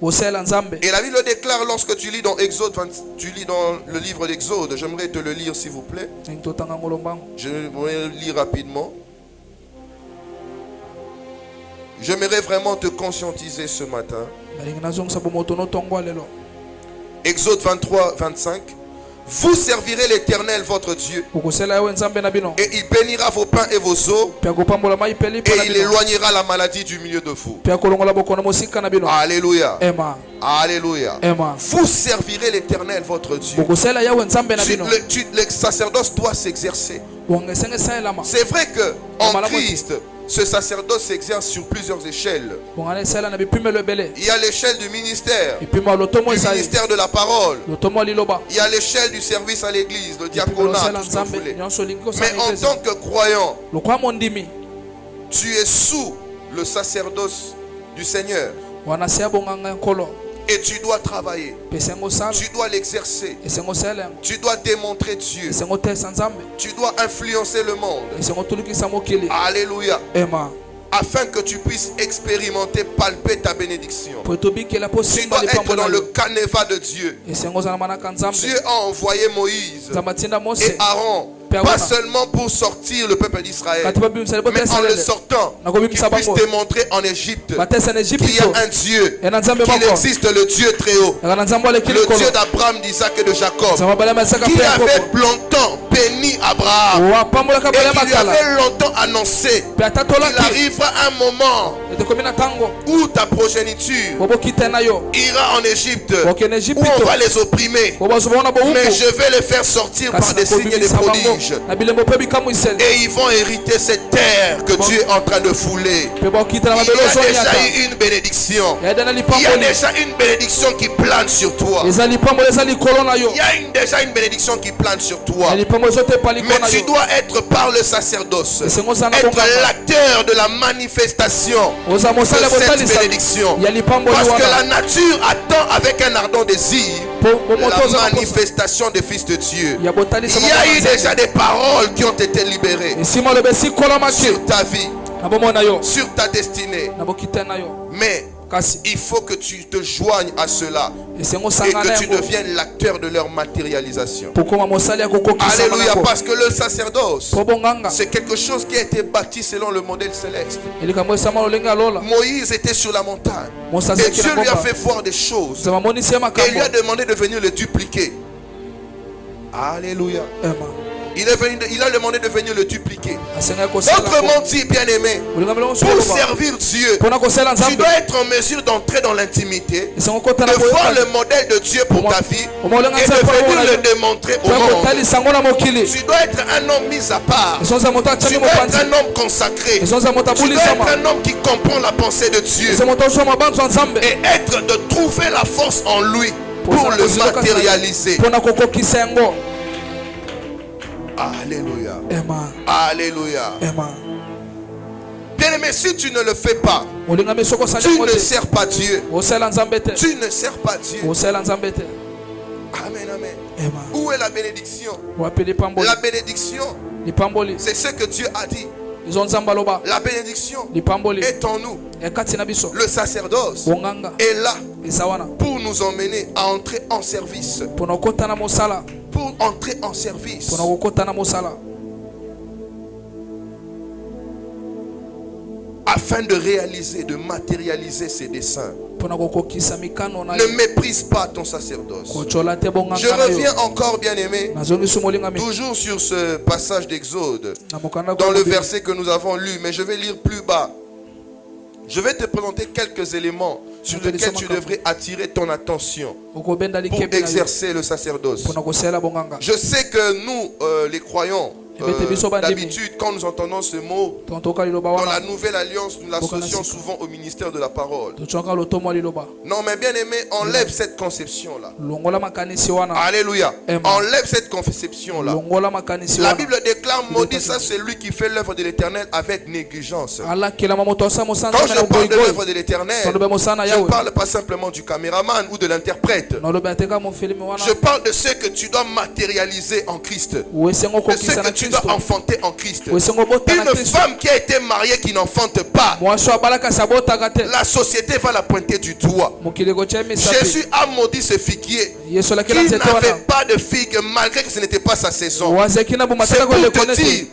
Et la Bible déclare, lorsque tu lis dans Exode, tu lis dans le livre d'Exode, j'aimerais te le lire s'il vous plaît. Je vais le lire rapidement. J'aimerais vraiment te conscientiser ce matin. Exode 23, 25. Vous servirez l'Éternel votre Dieu, et il bénira vos pains et vos eaux, et il éloignera la maladie du milieu de vous. Alléluia. Alléluia. Vous servirez l'Éternel votre Dieu. Le sacerdoce doit s'exercer. C'est vrai que en Christ, ce sacerdoce s'exerce sur plusieurs échelles. Il y a l'échelle du ministère, ministère de la parole. Il y a l'échelle du service à l'église, le diaconat, tout ce que vous voulez. Mais en tant que croyant, tu es sous le sacerdoce du Seigneur. Et tu dois travailler. Tu dois l'exercer. Tu dois démontrer Dieu. Tu dois influencer le monde. Alléluia. Afin que tu puisses expérimenter, palper ta bénédiction. Tu dois être dans le canevas de Dieu. Dieu a envoyé Moïse et Aaron, pas seulement pour sortir le peuple d'Israël, mais en le sortant, qu'il puisse démontrer en Égypte qu'il y a un Dieu, qu'il existe le Dieu très haut, le Dieu d'Abraham, d'Isaac et de Jacob, qui avait longtemps béni Abraham et qui lui avait longtemps annoncé qu'il arrivera un moment où ta progéniture ira en Égypte, où on va les opprimer, mais je vais les faire sortir par des signes et des prodiges. Et ils vont hériter cette terre que Dieu est en train de fouler. Il y a déjà eu une bénédiction. Il y a déjà une bénédiction qui plane sur toi. Il y a déjà une bénédiction qui plane sur toi. Mais tu dois être par le sacerdoce, être l'acteur de la manifestation de cette bénédiction. Parce que la nature attend avec un ardent désir la manifestation des fils de Dieu. Il y a eu déjà des paroles qui ont été libérées sur ta vie, sur ta destinée. Mais il faut que tu te joignes à cela et que tu deviennes l'acteur de leur matérialisation. Alléluia, parce que le sacerdoce, c'est quelque chose qui a été bâti selon le modèle céleste. Moïse était sur la montagne et Dieu lui a fait voir des choses et lui a demandé de venir le dupliquer. Alléluia. Il a demandé de venir le dupliquer. Autrement dit, bien-aimé, pour servir Dieu, tu dois être en mesure d'entrer dans l'intimité, de voir le modèle de Dieu pour ta vie et de venir le démontrer au monde. Tu dois être un homme mis à part. Tu dois être un homme consacré. Tu dois être un homme qui comprend la pensée de Dieu et être de trouver la force en lui pour le matérialiser. Alléluia. Amen. Alléluia. Amen. Bien-aimé, si tu ne le fais pas, tu ne sers pas Dieu. Tu ne sers pas Dieu. Amen, amen. Où est la bénédiction? La bénédiction, c'est ce que Dieu a dit. La bénédiction est en nous. Le sacerdoce est là pour nous emmener à entrer en service. Pour entrer en service. Afin de réaliser, de matérialiser ses desseins. Ne méprise pas ton sacerdoce. Je reviens encore, bien-aimé, toujours sur ce passage d'Exode, dans le verset que nous avons lu, mais je vais lire plus bas. Je vais te présenter quelques éléments sur lesquels tu devrais attirer ton attention pour exercer le sacerdoce. Je sais que nous, les croyants, d'habitude, quand nous entendons ce mot, dans la nouvelle alliance, nous l'associons souvent au ministère de la parole. Non, mais bien aimé, enlève cette conception-là. Alléluia. Enlève cette conception-là. La Bible déclare, maudit ça, c'est lui qui fait l'œuvre de l'Éternel avec négligence. Quand je parle de l'œuvre de l'Éternel, je ne parle pas simplement du caméraman ou de l'interprète. Je parle de ce que tu dois matérialiser en Christ. De ce que tu dois enfanter en Christ. Une femme qui a été mariée qui n'enfante pas, la société va la pointer du doigt. Jésus a maudit ce figuier qui n'avait pas de figue malgré que ce n'était pas sa saison. C'est pour te dire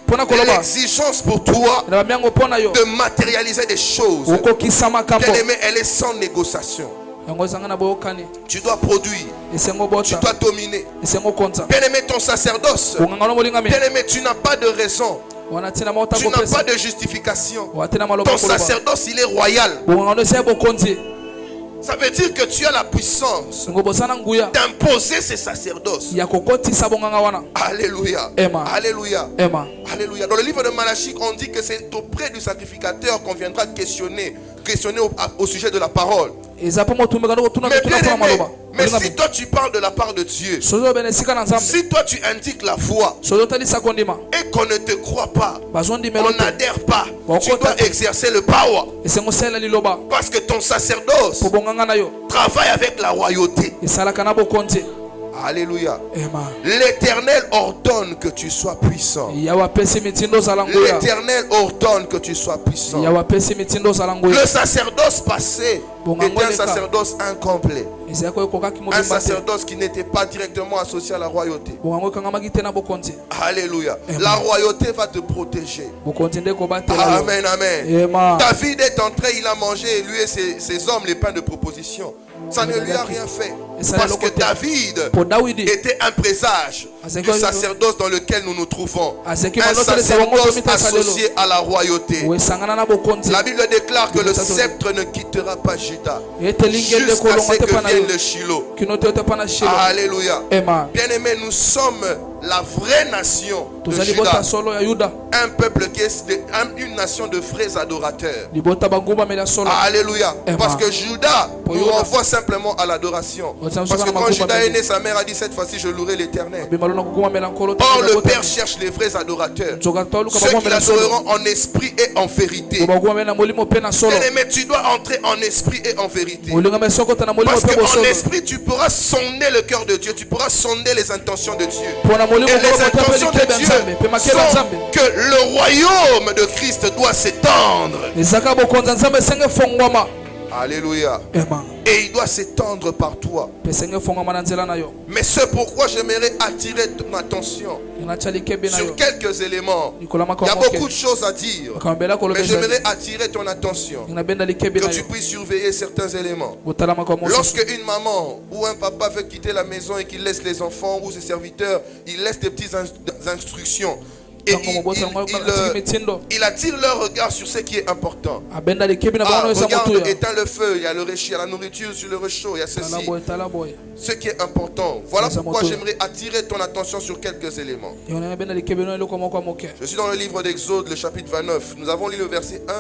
l'exigence pour toi de matérialiser des choses. Bien aimé, elle est sans négociation. Tu dois produire, tu dois dominer. Bien aimé, ton sacerdoce, bien aimé, tu n'as pas de raison, tu n'as pas de justification. Ton sacerdoce, il est royal. Ça veut dire que tu as la puissance d'imposer ces sacerdoces. Alléluia. Alléluia. Alléluia. Dans le livre de Malachie, on dit que c'est auprès du sacrificateur qu'on viendra questionner au sujet de la parole. Mais si toi tu parles de la part de Dieu, si toi tu indiques la foi et qu'on ne te croit pas, on n'adhère pas, tu dois exercer le power. Parce que ton sacerdoce travaille avec la royauté. Alléluia. L'Éternel ordonne que tu sois puissant. L'Éternel ordonne que tu sois puissant. Le sacerdoce passé était un sacerdoce incomplet. Un sacerdoce qui n'était pas directement associé à la royauté. Alléluia. La royauté va te protéger. Amen, amen. David est entré, il a mangé, lui et ses hommes, les pains de proposition. Ça ne lui a rien fait. Parce que David était un présage du sacerdoce dans lequel nous nous trouvons. Un sacerdoce associé à la royauté. La Bible déclare que le sceptre ne quittera pas Juda jusqu'à ce que vienne le Shiloh. Alléluia. Bien aimé, nous sommes la vraie nation de Juda. Un peuple qui est une nation de vrais adorateurs. Alléluia. Parce que Juda nous renvoie simplement à l'adoration. Parce que quand Juda est né, sa mère a dit cette fois-ci je louerai l'Éternel. Or le Père cherche les vrais adorateurs, ceux qui l'adoreront en esprit et en vérité. Bien-aimé, tu dois entrer en esprit et en vérité. Parce qu'en esprit tu pourras sonder le cœur de Dieu, tu pourras sonder les intentions de Dieu. Et les intentions de Dieu sont que le royaume de Christ doit s'étendre. Alléluia. Et il doit s'étendre par toi. Mais c'est pourquoi j'aimerais attirer ton attention sur quelques éléments. Il y a beaucoup de choses à dire, mais j'aimerais attirer ton attention que tu puisses surveiller certains éléments. Lorsque une maman ou un papa veut quitter la maison et qu'il laisse les enfants ou ses serviteurs, il laisse des petites instructions. Et il attire leur regard sur ce qui est important. Regarde, éteins le feu, il y a le réchaud, il y a la nourriture sur le réchaud, il y a ceci. Ce qui est important. Voilà pourquoi j'aimerais attirer ton attention sur quelques éléments. Je suis dans le livre d'Exode, le chapitre 29. Nous avons lu le verset 1,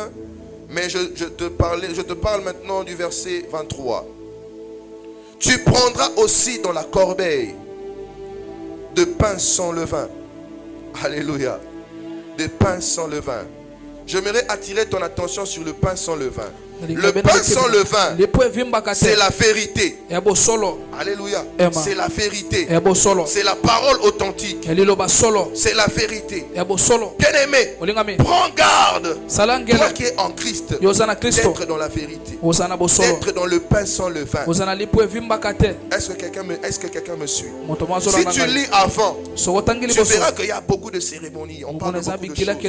mais je te parle maintenant du verset 23. Tu prendras aussi dans la corbeille de pain sans levain. Alléluia. De pain sans levain. J'aimerais attirer ton attention sur le pain sans levain. Le pain sans levain, c'est la vérité. Alléluia. C'est la vérité. C'est la parole authentique. C'est la vérité. Bien-aimé, prends garde. Toi qui es en Christ, d'être dans la vérité. D'être dans le pain sans levain. Est-ce que quelqu'un me suit? Si tu lis avant, tu verras qu'il y a beaucoup de cérémonies. On parle de beaucoup de choses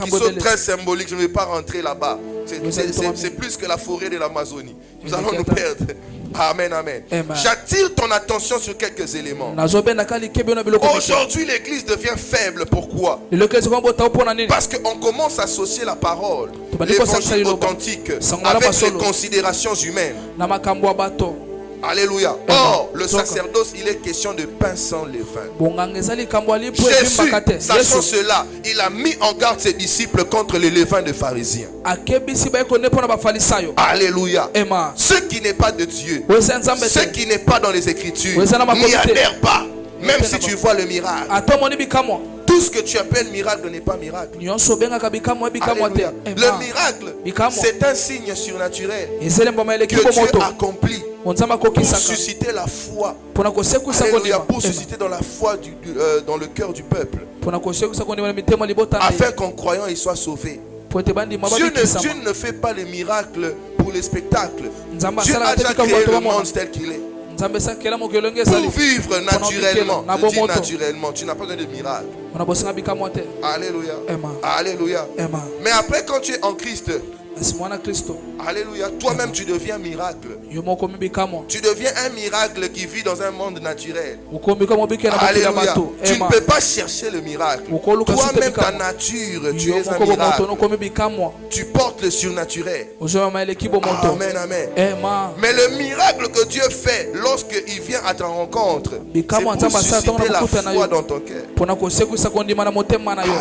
qui sont très symboliques. Je ne vais pas rentrer là-bas. C'est plus que la forêt de l'Amazonie. Nous allons nous perdre. Amen, amen. J'attire ton attention sur quelques éléments. Aujourd'hui, l'église devient faible. Pourquoi? Parce qu'on commence à associer la parole, l'évangile authentique, avec les considérations humaines. Alléluia. Or, le sacerdoce, il est question de pain sans levain. Jésus, sachant cela, il a mis en garde ses disciples contre les levains des pharisiens. Alléluia. Ce qui n'est pas de Dieu, ce qui n'est pas dans les Écritures, n'y adhère pas. Même si tu vois le miracle. Tout ce que tu appelles miracle n'est pas miracle. Alléluia. Le miracle, c'est un signe surnaturel que Dieu accomplit pour susciter la foi. Alléluia. Pour susciter dans la foi dans le cœur du peuple, afin qu'en croyant il soit sauvé. Dieu ne fait pas les miracles pour les spectacles. Dieu a déjà créé le monde tel qu'il est. Pour vivre naturellement, je dis naturellement, tu n'as pas besoin de miracle. Alléluia. Alléluia. Mais après, quand tu es en Christ, alléluia, toi-même tu deviens miracle. Tu deviens un miracle qui vit dans un monde naturel. Alléluia. Tu ne peux pas chercher le miracle. Toi-même, ta nature, tu es un miracle. Tu portes le surnaturel. Amen, amen. Mais le miracle que Dieu fait lorsqu'il vient à ta rencontre, c'est pour susciter la foi dans ton cœur.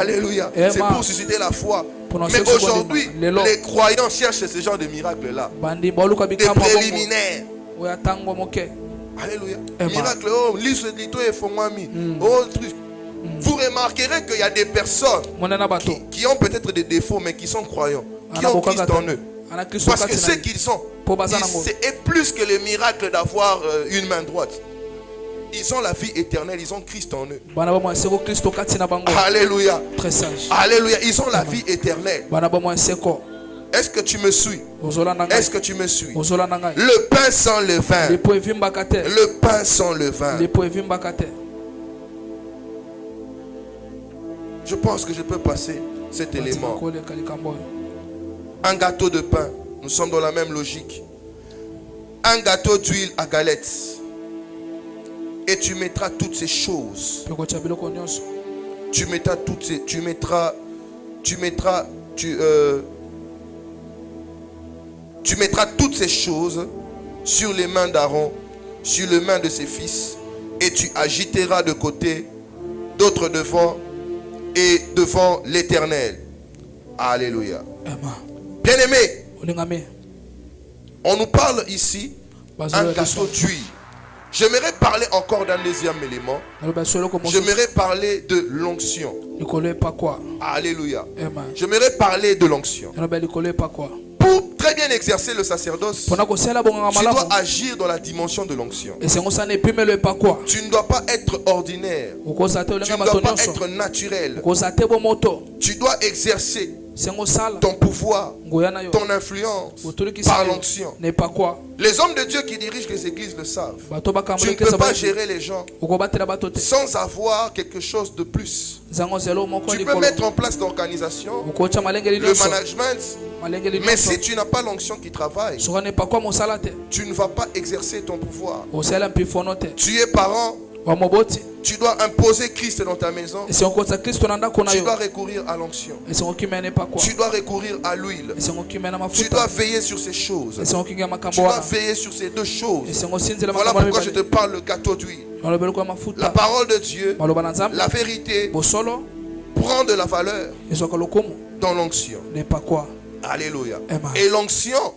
Alléluia. C'est pour susciter la foi. Mais aujourd'hui, les croyants cherchent ce genre de miracle-là. Des préliminaires. Alléluia. Miracle, oh, vous remarquerez qu'il y a des personnes qui ont peut-être des défauts, mais qui sont croyants, qui ont Christ en eux. Parce que ce qu'ils sont, c'est plus que le miracle d'avoir une main droite. Ils ont la vie éternelle, ils ont Christ en eux. Alléluia. Alléluia. Ils ont la vie éternelle. Est-ce que tu me suis? Est-ce que tu me suis? Le pain sans levain. Le pain sans levain. Je pense que je peux passer cet élément. Un gâteau de pain. Nous sommes dans la même logique. Un gâteau d'huile à galettes. Et tu mettras toutes ces choses. Tu mettras toutes ces. Tu mettras toutes ces choses sur les mains d'Aaron, sur les mains de ses fils, et tu agiteras de côté, d'autres devant, et devant l'Éternel. Alléluia. Bien-aimé, on nous parle ici un gâteau d'huile. J'aimerais parler encore d'un deuxième élément. J'aimerais parler de l'onction. Alléluia. J'aimerais parler de l'onction. Pour très bien exercer le sacerdoce, tu dois agir dans la dimension de l'onction. Tu ne dois pas être ordinaire. Tu ne dois pas être naturel. Tu dois exercer ton pouvoir, ton influence par l'onction. Les hommes de Dieu qui dirigent les églises le savent. Tu ne peux pas gérer les gens sans avoir quelque chose de plus. Tu peux mettre en place l'organisation, le management, mais si tu n'as pas l'onction qui travaille, tu ne vas pas exercer ton pouvoir. Tu es parent, tu dois imposer Christ dans ta maison. Tu dois recourir à l'onction. Tu dois recourir à l'huile. Tu dois veiller sur ces choses. Tu dois veiller sur ces deux choses. Voilà pourquoi je te parle le gâteau d'huile. La parole de Dieu, la vérité, prend de la valeur dans l'onction. Alléluia. Et l'onction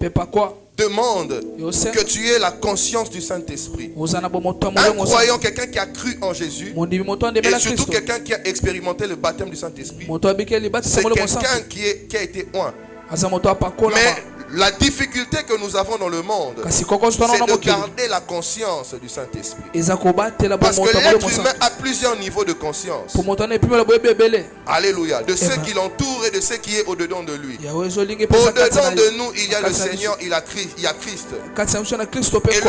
demande que tu aies la conscience du Saint-Esprit. Un croyant, quelqu'un qui a cru en Jésus, et surtout quelqu'un qui a expérimenté le baptême du Saint-Esprit, c'est quelqu'un qui a été oint. Mais la difficulté que nous avons dans le monde, c'est de garder la conscience du Saint-Esprit. Parce que l'être humain a plusieurs niveaux de conscience. Alléluia. De ceux qui l'entourent et de ceux qui est au-dedans de lui. Au-dedans de nous, il y a le Seigneur, il y a Christ. Et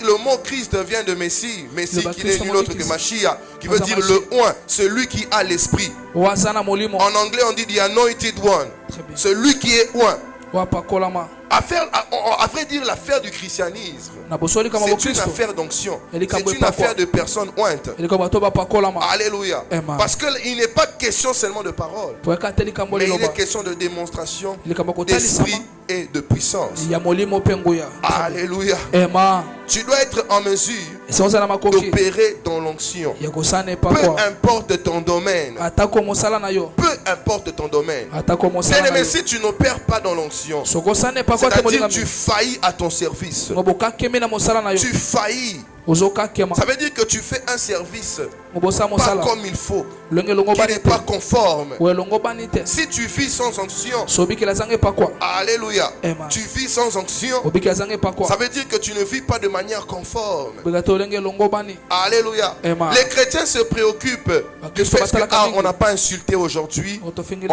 le mot Christ vient de Messie. Messie qui n'est nul autre que Mashiach, qui veut dire le oint, celui qui a l'esprit. En anglais, on dit the anointed one. Celui qui est oint. À vrai dire, l'affaire du christianisme, c'est une affaire d'onction. C'est une affaire de personnes ointes. Alléluia. Parce qu'il n'est pas question seulement de parole, mais il est question de démonstration d'esprit et de puissance. Alléluia. Tu dois être en mesure d'opérer dans l'onction. Peu importe ton domaine. Peu importe ton domaine. Mais si tu n'opères pas dans l'onction, c'est-à-dire que tu faillis à ton service. Tu faillis. Ça veut dire que tu fais un service pas comme il faut, qui n'est pas conforme. Si tu vis sans onction, alléluia, tu vis sans onction, ça veut dire que tu ne vis pas de manière conforme. Alléluia. Les chrétiens se préoccupent du fait qu'on n'a pas insulté aujourd'hui,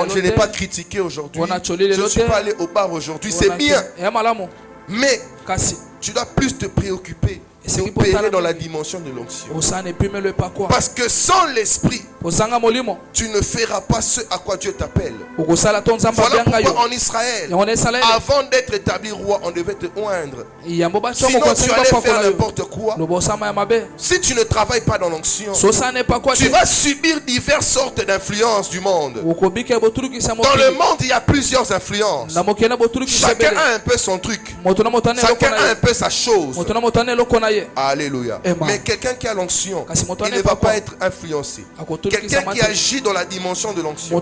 je n'ai pas critiqué aujourd'hui, je ne suis pas allé au bar aujourd'hui, c'est bien. Mais tu dois plus te préoccuper d'opérer dans la dimension de l'onction. Parce que sans l'esprit, tu ne feras pas ce à quoi Dieu t'appelle. Voilà pourquoi en Israël, avant d'être établi roi, on devait te oindre. Sinon tu allais faire n'importe quoi. Si tu ne travailles pas dans l'onction, tu vas subir diverses sortes d'influences du monde. Dans le monde, il y a plusieurs influences. Chacun a un peu son truc. Chacun a un peu sa chose. Alléluia. Mais quelqu'un qui a l'onction, il ne va pas être influencé. Quelqu'un qui agit dans la dimension de l'onction.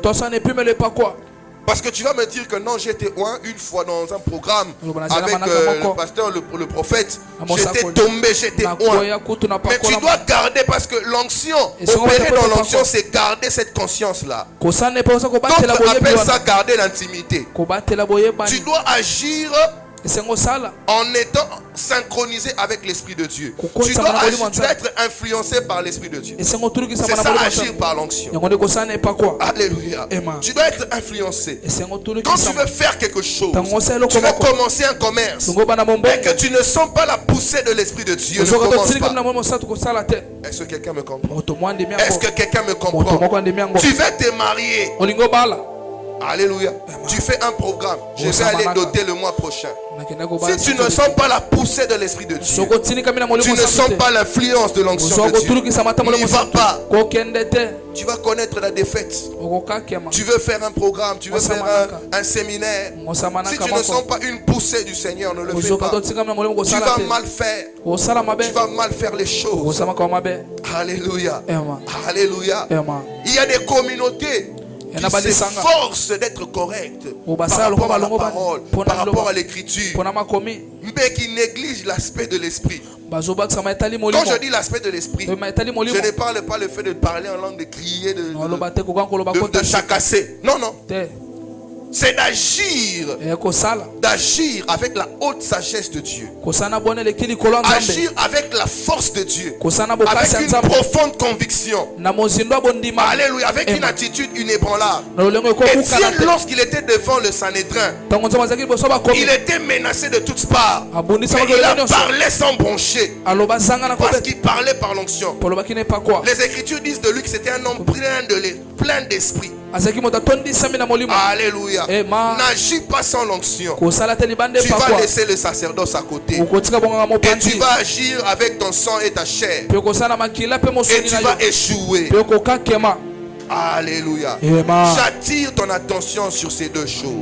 Parce que tu vas me dire que non, j'étais oint une fois dans un programme avec le pasteur, le prophète. J'étais tombé, j'étais oint. Mais tu dois garder, parce que l'onction, opérer dans l'onction, c'est garder cette conscience-là. D'autres appellent ça garder l'intimité. Tu dois agir en étant synchronisé avec l'Esprit de Dieu. Tu dois être influencé par l'Esprit de Dieu. C'est ça, agir par l'onction. Alléluia. Tu dois être influencé. Quand tu veux faire quelque chose, tu veux commencer un commerce, et que tu ne sens pas la poussée de l'Esprit de Dieu, ne commence pas. Est-ce que quelqu'un me comprend? Est-ce que quelqu'un me comprend? Tu veux te marier. Alléluia. Tu fais un programme. Je vais aller doter le mois prochain. Si tu ne sens pas la poussée de l'Esprit de Dieu, tu ne sens pas l'influence de l'onction de Dieu, n'y va pas. Tu vas connaître la défaite. Tu veux faire un programme, tu veux faire un séminaire. Si tu ne sens pas une poussée du Seigneur, ne le fais pas. Tu vas mal faire. Tu vas mal faire les choses. Alléluia. Alléluia. Il y a des communautés qui s'efforcent d'être correctes par rapport à la parole, par rapport à l'écriture, mais qui négligent l'aspect de l'esprit. Quand je dis l'aspect de l'esprit, je ne parle pas le fait de parler en langue, de crier, de chacasser. Non, non. C'est d'agir avec la haute sagesse de Dieu, agir avec la force de Dieu, avec une profonde conviction, alléluia, avec une attitude inébranlable. Étienne, lorsqu'il était devant le Sanhédrin, il était menacé de toutes parts, mais il a parlé sans broncher, parce qu'il parlait par l'onction. Les Écritures disent de lui que c'était un homme plein d'esprit. Alléluia. N'agis pas sans l'onction. Tu vas laisser le sacerdoce à côté, et tu vas agir avec ton sang et ta chair, et tu vas échouer. Alléluia. J'attire ton attention sur ces deux choses,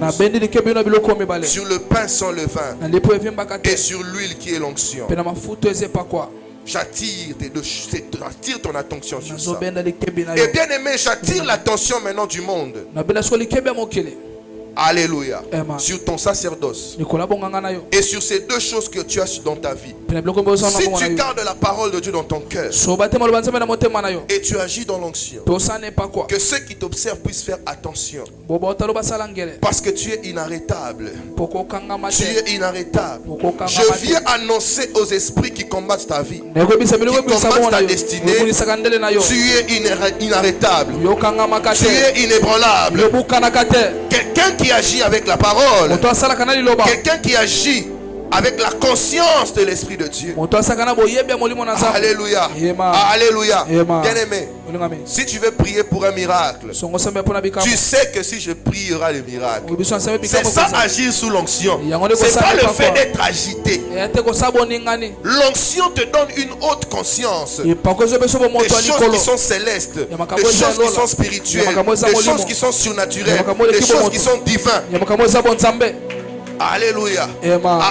sur le pain sans levain et sur l'huile qui est l'onction. J'attire ton attention sur ça. Et bien aimé, j'attire l'attention maintenant du monde. Alléluia. Sur ton sacerdoce. Et sur ces deux choses que tu as dans ta vie. Si tu gardes la parole de Dieu dans ton cœur et tu agis dans l'onction, que ceux qui t'observent puissent faire attention. Parce que tu es inarrêtable. Tu es inarrêtable. Je viens annoncer aux esprits qui combattent ta vie, qui combattent ta destinée, tu es inarrêtable. Tu es inébranlable. Quelqu'un qui agit avec la parole, quelqu'un qui agit avec la conscience de l'Esprit de Dieu. Alléluia. Alléluia. Bien-aimé, si tu veux prier pour un miracle, tu sais que si je prie, il y aura le miracle. C'est ça, agir sous l'onction. C'est pas le fait d'être agité. L'onction te donne une haute conscience des choses qui sont célestes, des choses qui sont spirituelles, des choses qui sont surnaturelles, des choses qui sont divines. Alléluia.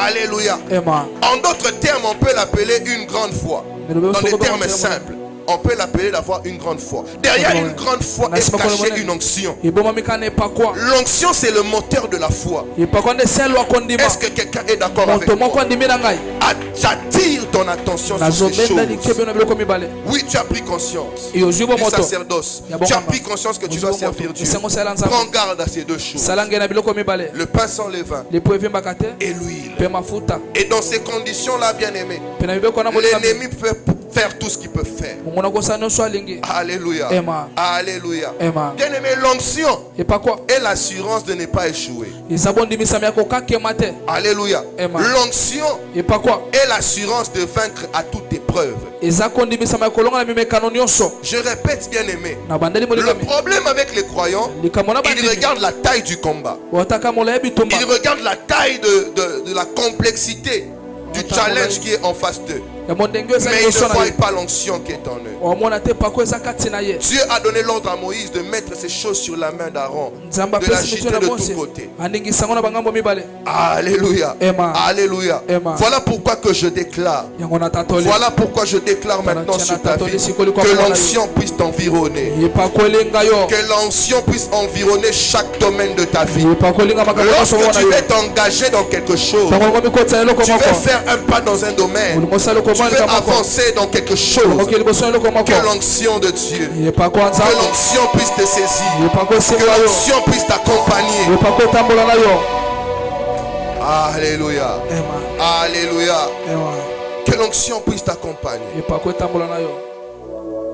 Alléluia. En d'autres termes, on peut l'appeler une grande foi. Dans les termes simples, on peut l'appeler d'avoir une grande foi. Derrière une grande foi est cachée une onction. L'onction, c'est le moteur de la foi. Est-ce que quelqu'un est d'accord avec moi? J'attire ton attention sur ces choses. Oui, tu as pris conscience du sacerdoce. Tu as pris conscience que tu dois servir Dieu. Prends garde à ces deux choses. Le pain sans levain et l'huile. Et dans ces conditions-là, bien aimé, l'ennemi peut faire tout ce qu'il peut faire. Alléluia. Alléluia. Bien aimé, l'onction est l'assurance de ne pas échouer. Alléluia. L'onction est l'assurance de vaincre à toute épreuve. Je répète, bien aimé, le problème avec les croyants, ils regardent la taille du combat. Ils regardent la taille de la complexité du challenge qui est en face d'eux. Mais ils ne voient pas l'onction qui est en eux. Dieu a donné l'ordre à Moïse de mettre ces choses sur la main d'Aaron, de l'agiter de tous côtés. Alléluia. Alléluia. Voilà pourquoi que je déclare. Voilà pourquoi je déclare maintenant sur ta vie que l'onction puisse t'environner. Que l'onction puisse environner chaque domaine de ta vie. Lorsque tu vas t'engager dans quelque chose, tu vas faire un pas dans un domaine, tu veux avancer dans quelque chose, que l'onction de Dieu, que l'onction puisse te saisir, que l'onction puisse t'accompagner. Alléluia. Alléluia. Que l'onction puisse t'accompagner.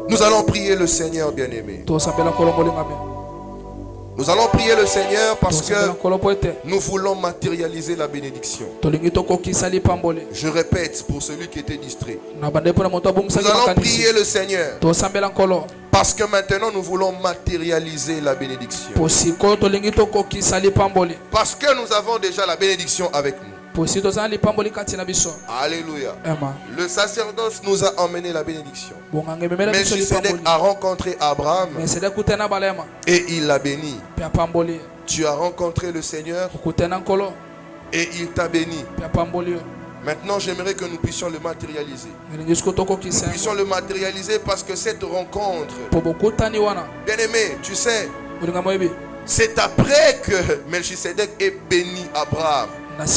Nous allons prier le Seigneur, bien-aimé. Nous allons prier le Seigneur parce que nous voulons matérialiser la bénédiction. Je répète pour celui qui était distrait. Nous allons prier le Seigneur parce que maintenant nous voulons matérialiser la bénédiction. Parce que nous avons déjà la bénédiction avec nous. Alléluia. Le sacerdoce nous a emmené la bénédiction. Melchisedec a rencontré Abraham et il l'a béni. Tu as rencontré le Seigneur et il t'a béni. Maintenant, j'aimerais que nous puissions le matérialiser. Nous puissions le matérialiser parce que cette rencontre, bien aimé, tu sais, c'est après que Melchisedec ait béni Abraham. Au nom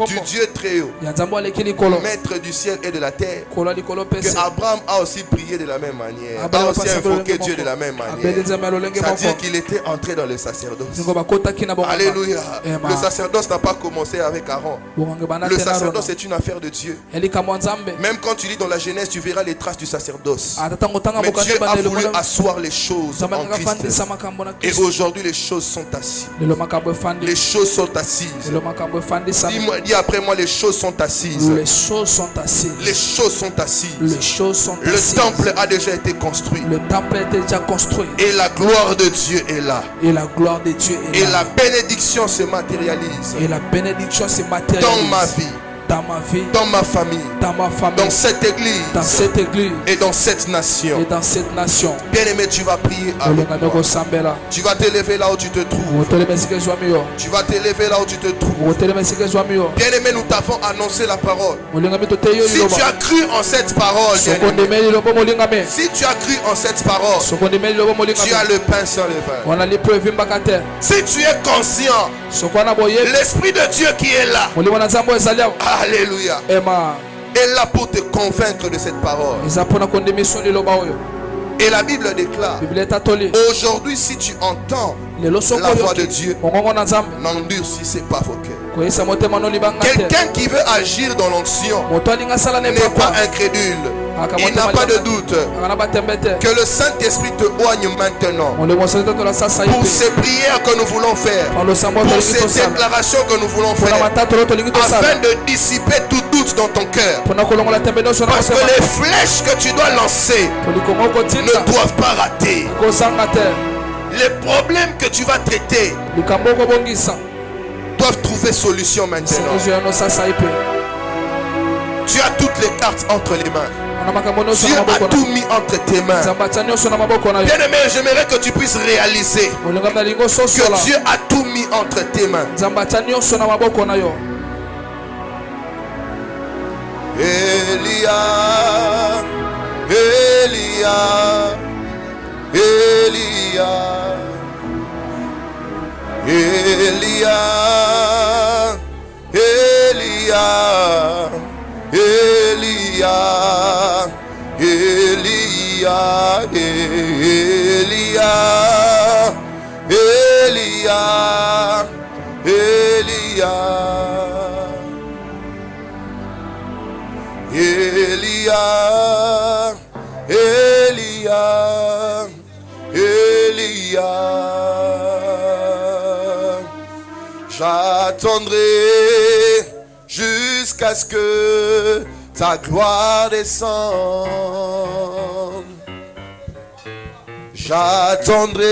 du Dieu très haut, maître du ciel et de la terre, que Abraham a aussi prié de la même manière, a aussi invoqué Dieu de la même manière. C'est-à-dire qu'il était entré dans le sacerdoce. Alléluia. Le sacerdoce n'a pas commencé avec Aaron. Le sacerdoce est une affaire de Dieu. Même quand tu lis dans la Genèse, tu verras les traces du sacerdoce. Mais Dieu a voulu asseoir les choses en Christ. Et aujourd'hui, les choses sont assises. Les choses sont assises. Dis après moi, les choses sont assises. Les choses sont assises. Les choses sont assises. Les choses sont assises. Le temple a déjà été construit. Le temple a déjà construit. Et la gloire de Dieu est là. Et la gloire de Dieu est là. Et la bénédiction se matérialise. Et la bénédiction se matérialise dans ma vie. dans ma vie, dans ma famille, dans cette église, et dans cette nation. Bien-aimé, tu vas prier avec moi. Tu vas t'élever là où tu te trouves. Tu vas t'élever là où tu te trouves. Bien-aimé, nous t'avons annoncé la parole. Si tu as cru en cette parole, si tu as cru en cette parole, tu as le pain sans levain. Si tu es conscient, l'Esprit de Dieu qui est là, alléluia, est là pour te convaincre de cette parole. Et la Bible déclare, aujourd'hui, si tu entends la voix de Dieu, n'endurcissez pas vos cœurs. Quelqu'un qui veut agir dans l'onction n'est pas incrédule. Il n'a pas de doute que le Saint-Esprit te oigne maintenant pour ces prières que nous voulons faire, pour ces déclarations que nous voulons faire, afin de dissiper tout doute dans ton cœur. Parce que les flèches que tu dois lancer ne doivent pas rater. Les problèmes que tu vas traiter doivent trouver solution maintenant. Tu as toutes les cartes entre les mains. Dieu a tout mis entre tes mains. Bien-aimé, j'aimerais que tu puisses réaliser que Dieu a tout mis entre tes mains. Elia, Elia, Elia, Elia, Elia, Elia, Elia, Elia, Elia, Elia, Elia, Elia, Elia. J'attendrai jusqu'à ce que ta gloire descende. J'attendrai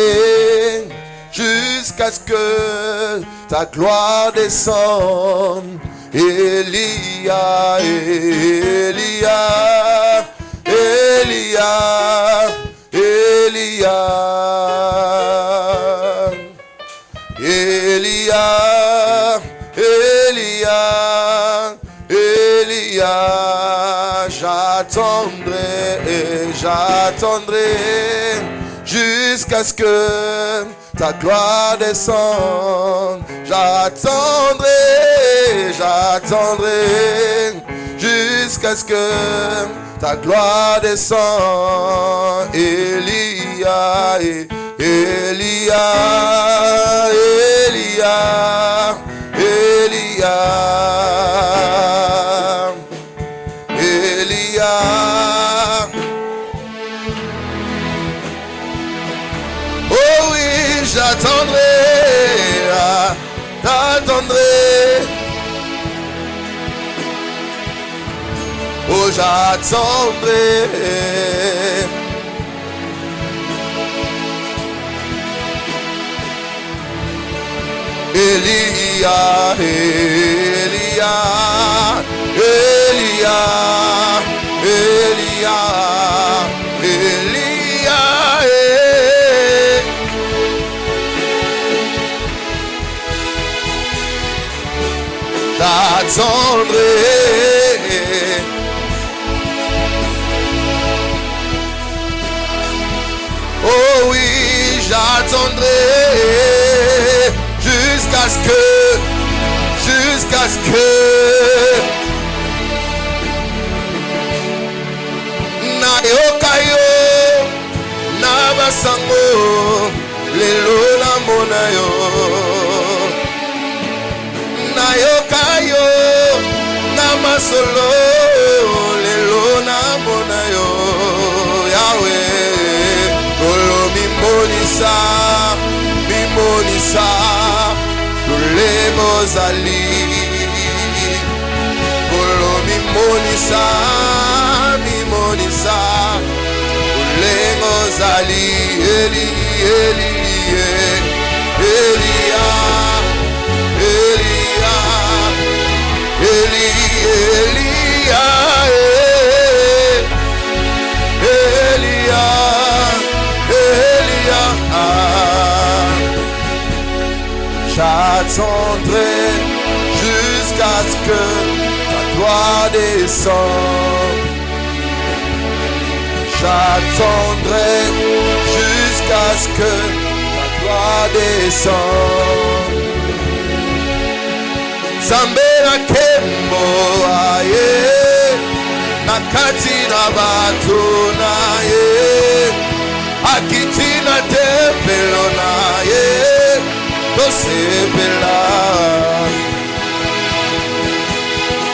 jusqu'à ce que ta gloire descende. Elia, Elia, Elia, Elia, Elia, Elia, Elia. J'attendrai et j'attendrai jusqu'à ce que ta gloire descende. J'attendrai, j'attendrai jusqu'à ce que ta gloire descende. Elia, Elia, Elia, Elia, Elia. Oh oui, j'attendrai, j'attendrai. Oh, j'attendrai. Elia, Elia, Elia, Elia, Elia, j'attendrai. Oh oui, j'attendrai jusqu'à ce que na yokayo na basango lelo na mona yo na yokayo na masolo lelo na mona yo Yahweh kolo mimonisa le mozali kolo mimonisa le mozali Eli Eli Elia Elia Eli J'attendrai jusqu'à ce que ta gloire descende. J'attendrai jusqu'à ce que ta gloire descende. Zambera kembo aye, nakati na bato na ye, akiti na tempelo na ye, tosepela.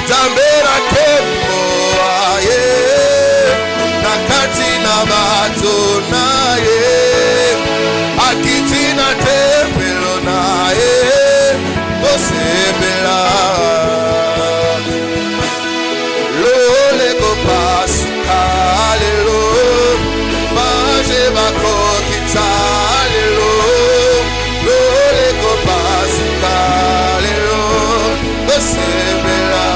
Zambera kembo aye, nakati na bato na ye, akiti na tempelo na ye, tosepela. Lole ko pasuka lelo, maje bako kitalelo. Lole ko pasuka lelo, tosepela.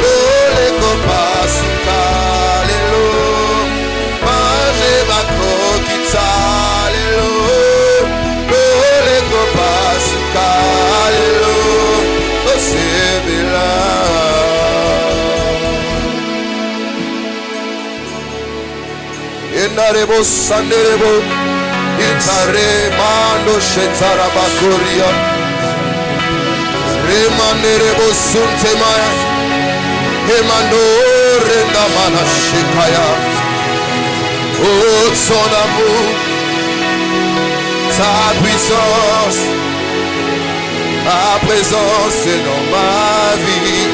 Lole ko pasuka lelo, maje bako kitalelo. Lole ko pasuka lelo, tosepela. Enarebo sanderebo, itare mando shetara bakoria, remanderebo suntemaya, emando renda mana shikaya. Oh, son amour, ta puissance, ta présence est dans ma vie.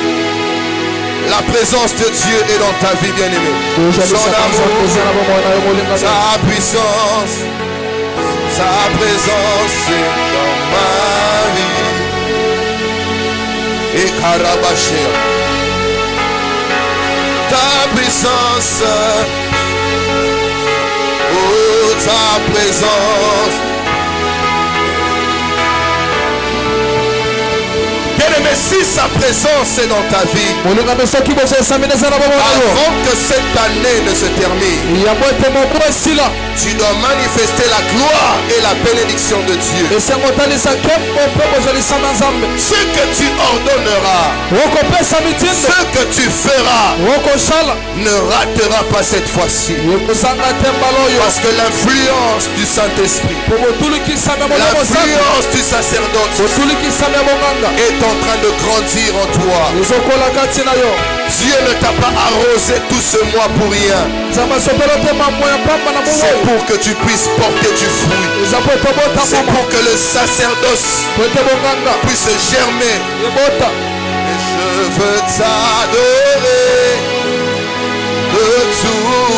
La présence de Dieu est dans ta vie, bien-aimé. Son amour, sa puissance, sa présence est dans ma vie. Et Karabashia, ta puissance, oh ta présence. Bien-aimé, si sa présence est dans ta vie, avant que cette année ne se termine, tu dois manifester la gloire et la bénédiction de Dieu. Ce que tu ordonneras, ce que tu feras, ne ratera pas cette fois-ci. Parce que l'influence du Saint-Esprit, l'influence du sacerdoce est en train de grandir en toi. Dieu ne t'a pas arrosé tout ce mois pour rien. C'est pour que tu puisses porter du fruit. C'est pour que le sacerdoce puisse germer. Et je veux t'adorer de tout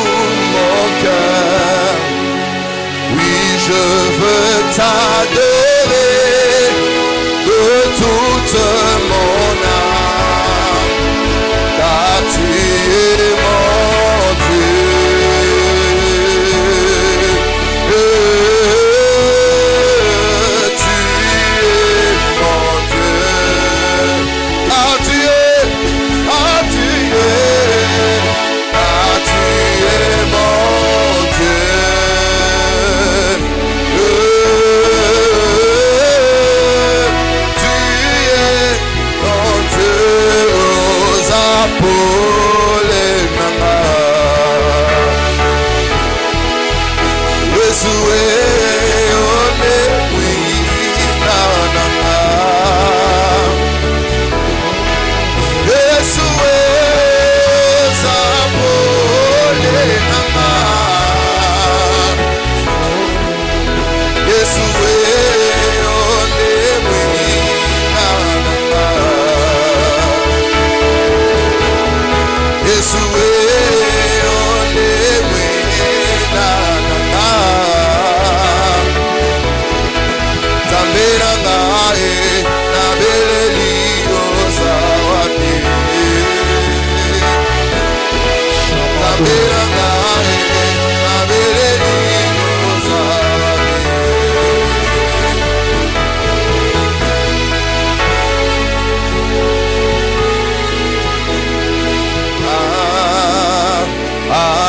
mon cœur. Oui, je veux t'adorer de toute mon âme, car tu es mon Dieu. Tu es mon Dieu. Ah, tu es, ah, tu es, ah, tu es mon Dieu.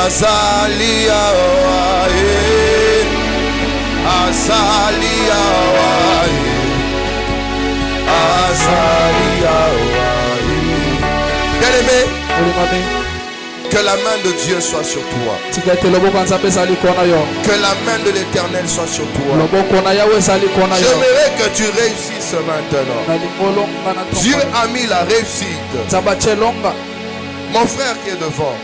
Azalia, Azali Hawaii. Azali Hawaii. Bien-aimé, que la main de Dieu soit sur toi. Que la main de l'Éternel soit sur toi. J'aimerais que tu réussisses maintenant. Dieu a mis la réussite. Mon frère qui est devant,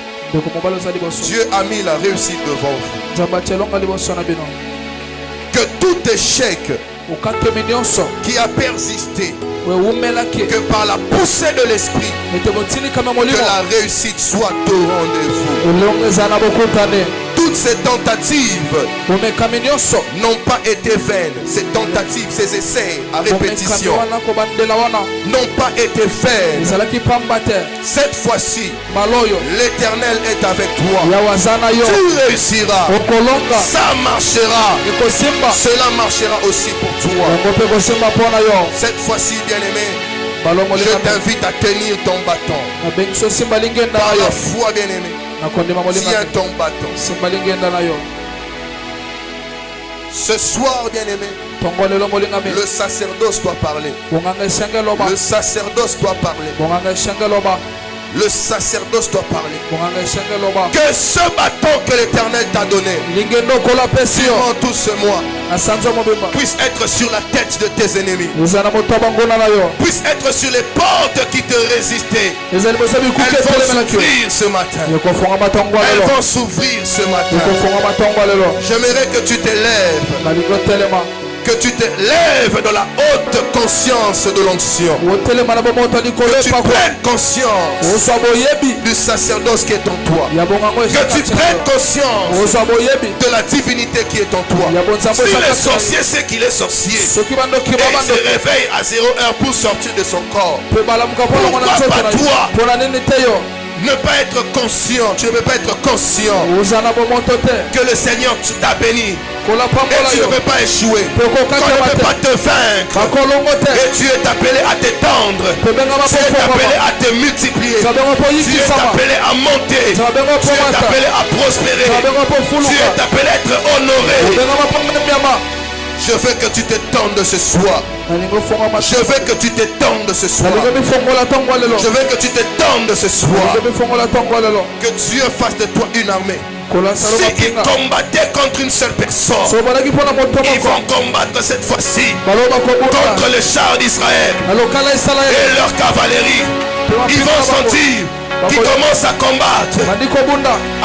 Dieu a mis la réussite devant vous. Que tout échec qui a persisté, que par la poussée de l'esprit, que la réussite soit au rendez-vous. Toutes ces tentatives n'ont pas été vaines. Ces tentatives, ces essais à répétition n'ont pas été vaines. Cette fois-ci, l'Éternel est avec toi. Tu réussiras. Ça marchera. Cela marchera aussi pour toi. Cette fois-ci, bien-aimé, je t'invite à tenir ton bâton. Par la foi, bien-aimé, tiens ton bâton. Ce soir, bien-aimé, le sacerdoce doit parler. Le sacerdoce doit parler. Le sacerdoce doit parler. Que ce bâton que l'Éternel t'a donné durant tout ce mois puisse être sur la tête de tes ennemis, puisse être sur les portes qui te résistaient. Elles vont s'ouvrir ce matin. Elles vont s'ouvrir ce matin. J'aimerais que tu t'élèves, que tu te lèves dans la haute conscience de l'onction. Que tu prennes conscience du sacerdoce qui est en toi. Que tu prennes conscience de la divinité qui est en toi. Si le sorcier sait qu'il est sorcier et il se réveille à 0 heure pour sortir de son corps, pourquoi pas toi ne pas être conscient? Tu ne peux pas être conscient que le Seigneur t'a béni et tu ne peux pas échouer. Qu'on ne peut pas te vaincre. Et tu es appelé à t'étendre. Tu es appelé à te multiplier. Tu es appelé à monter. Tu es appelé à prospérer. Tu es appelé à être honoré. Je veux que tu t'étendes ce soir. Je veux que tu t'étendes ce soir. Je veux que tu t'étendes ce soir. Que Dieu fasse de toi une armée. S'ils combattaient contre une seule personne, ils vont combattre cette fois-ci contre le char d'Israël et leur cavalerie. Ils vont sentir qu'ils commencent à combattre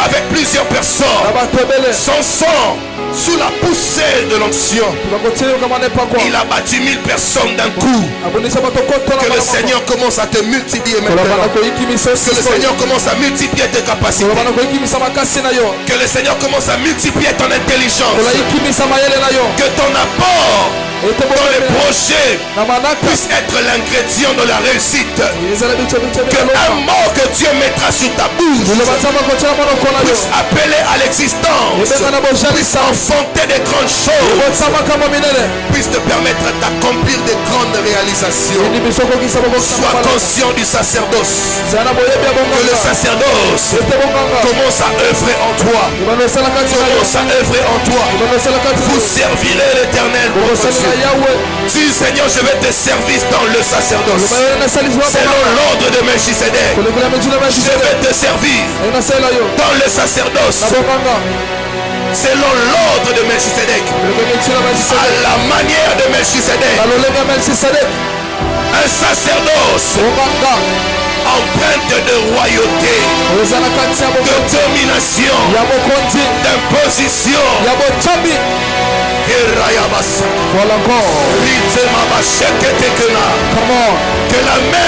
avec plusieurs personnes. Son sang, sous la poussée de l'onction, il a battu 1000 personnes d'un coup. Que le Seigneur commence à te multiplier maintenant. Que le Seigneur commence à multiplier tes capacités. Que le Seigneur commence à multiplier ton intelligence. Que ton apport dans les projets puisse être l'ingrédient de la réussite. Que un mot que Dieu mettra sur ta bouche puisse appeler à l'existence, puisse enfanter des grandes choses, puisse te permettre d'accomplir des grandes réalisations. Sois conscient du sacerdoce. Que le sacerdoce commence à œuvrer en toi. Commence à œuvrer en toi. Vous servirez l'Éternel. Dis Seigneur, je vais te servir dans le sacerdoce. Selon l'ordre de Melchisedec, je vais te servir dans le sacerdoce. Selon l'ordre de Melchisedec, à la manière de Melchisedec, un sacerdoce empreinte de royauté, de domination, d'imposition. Que la main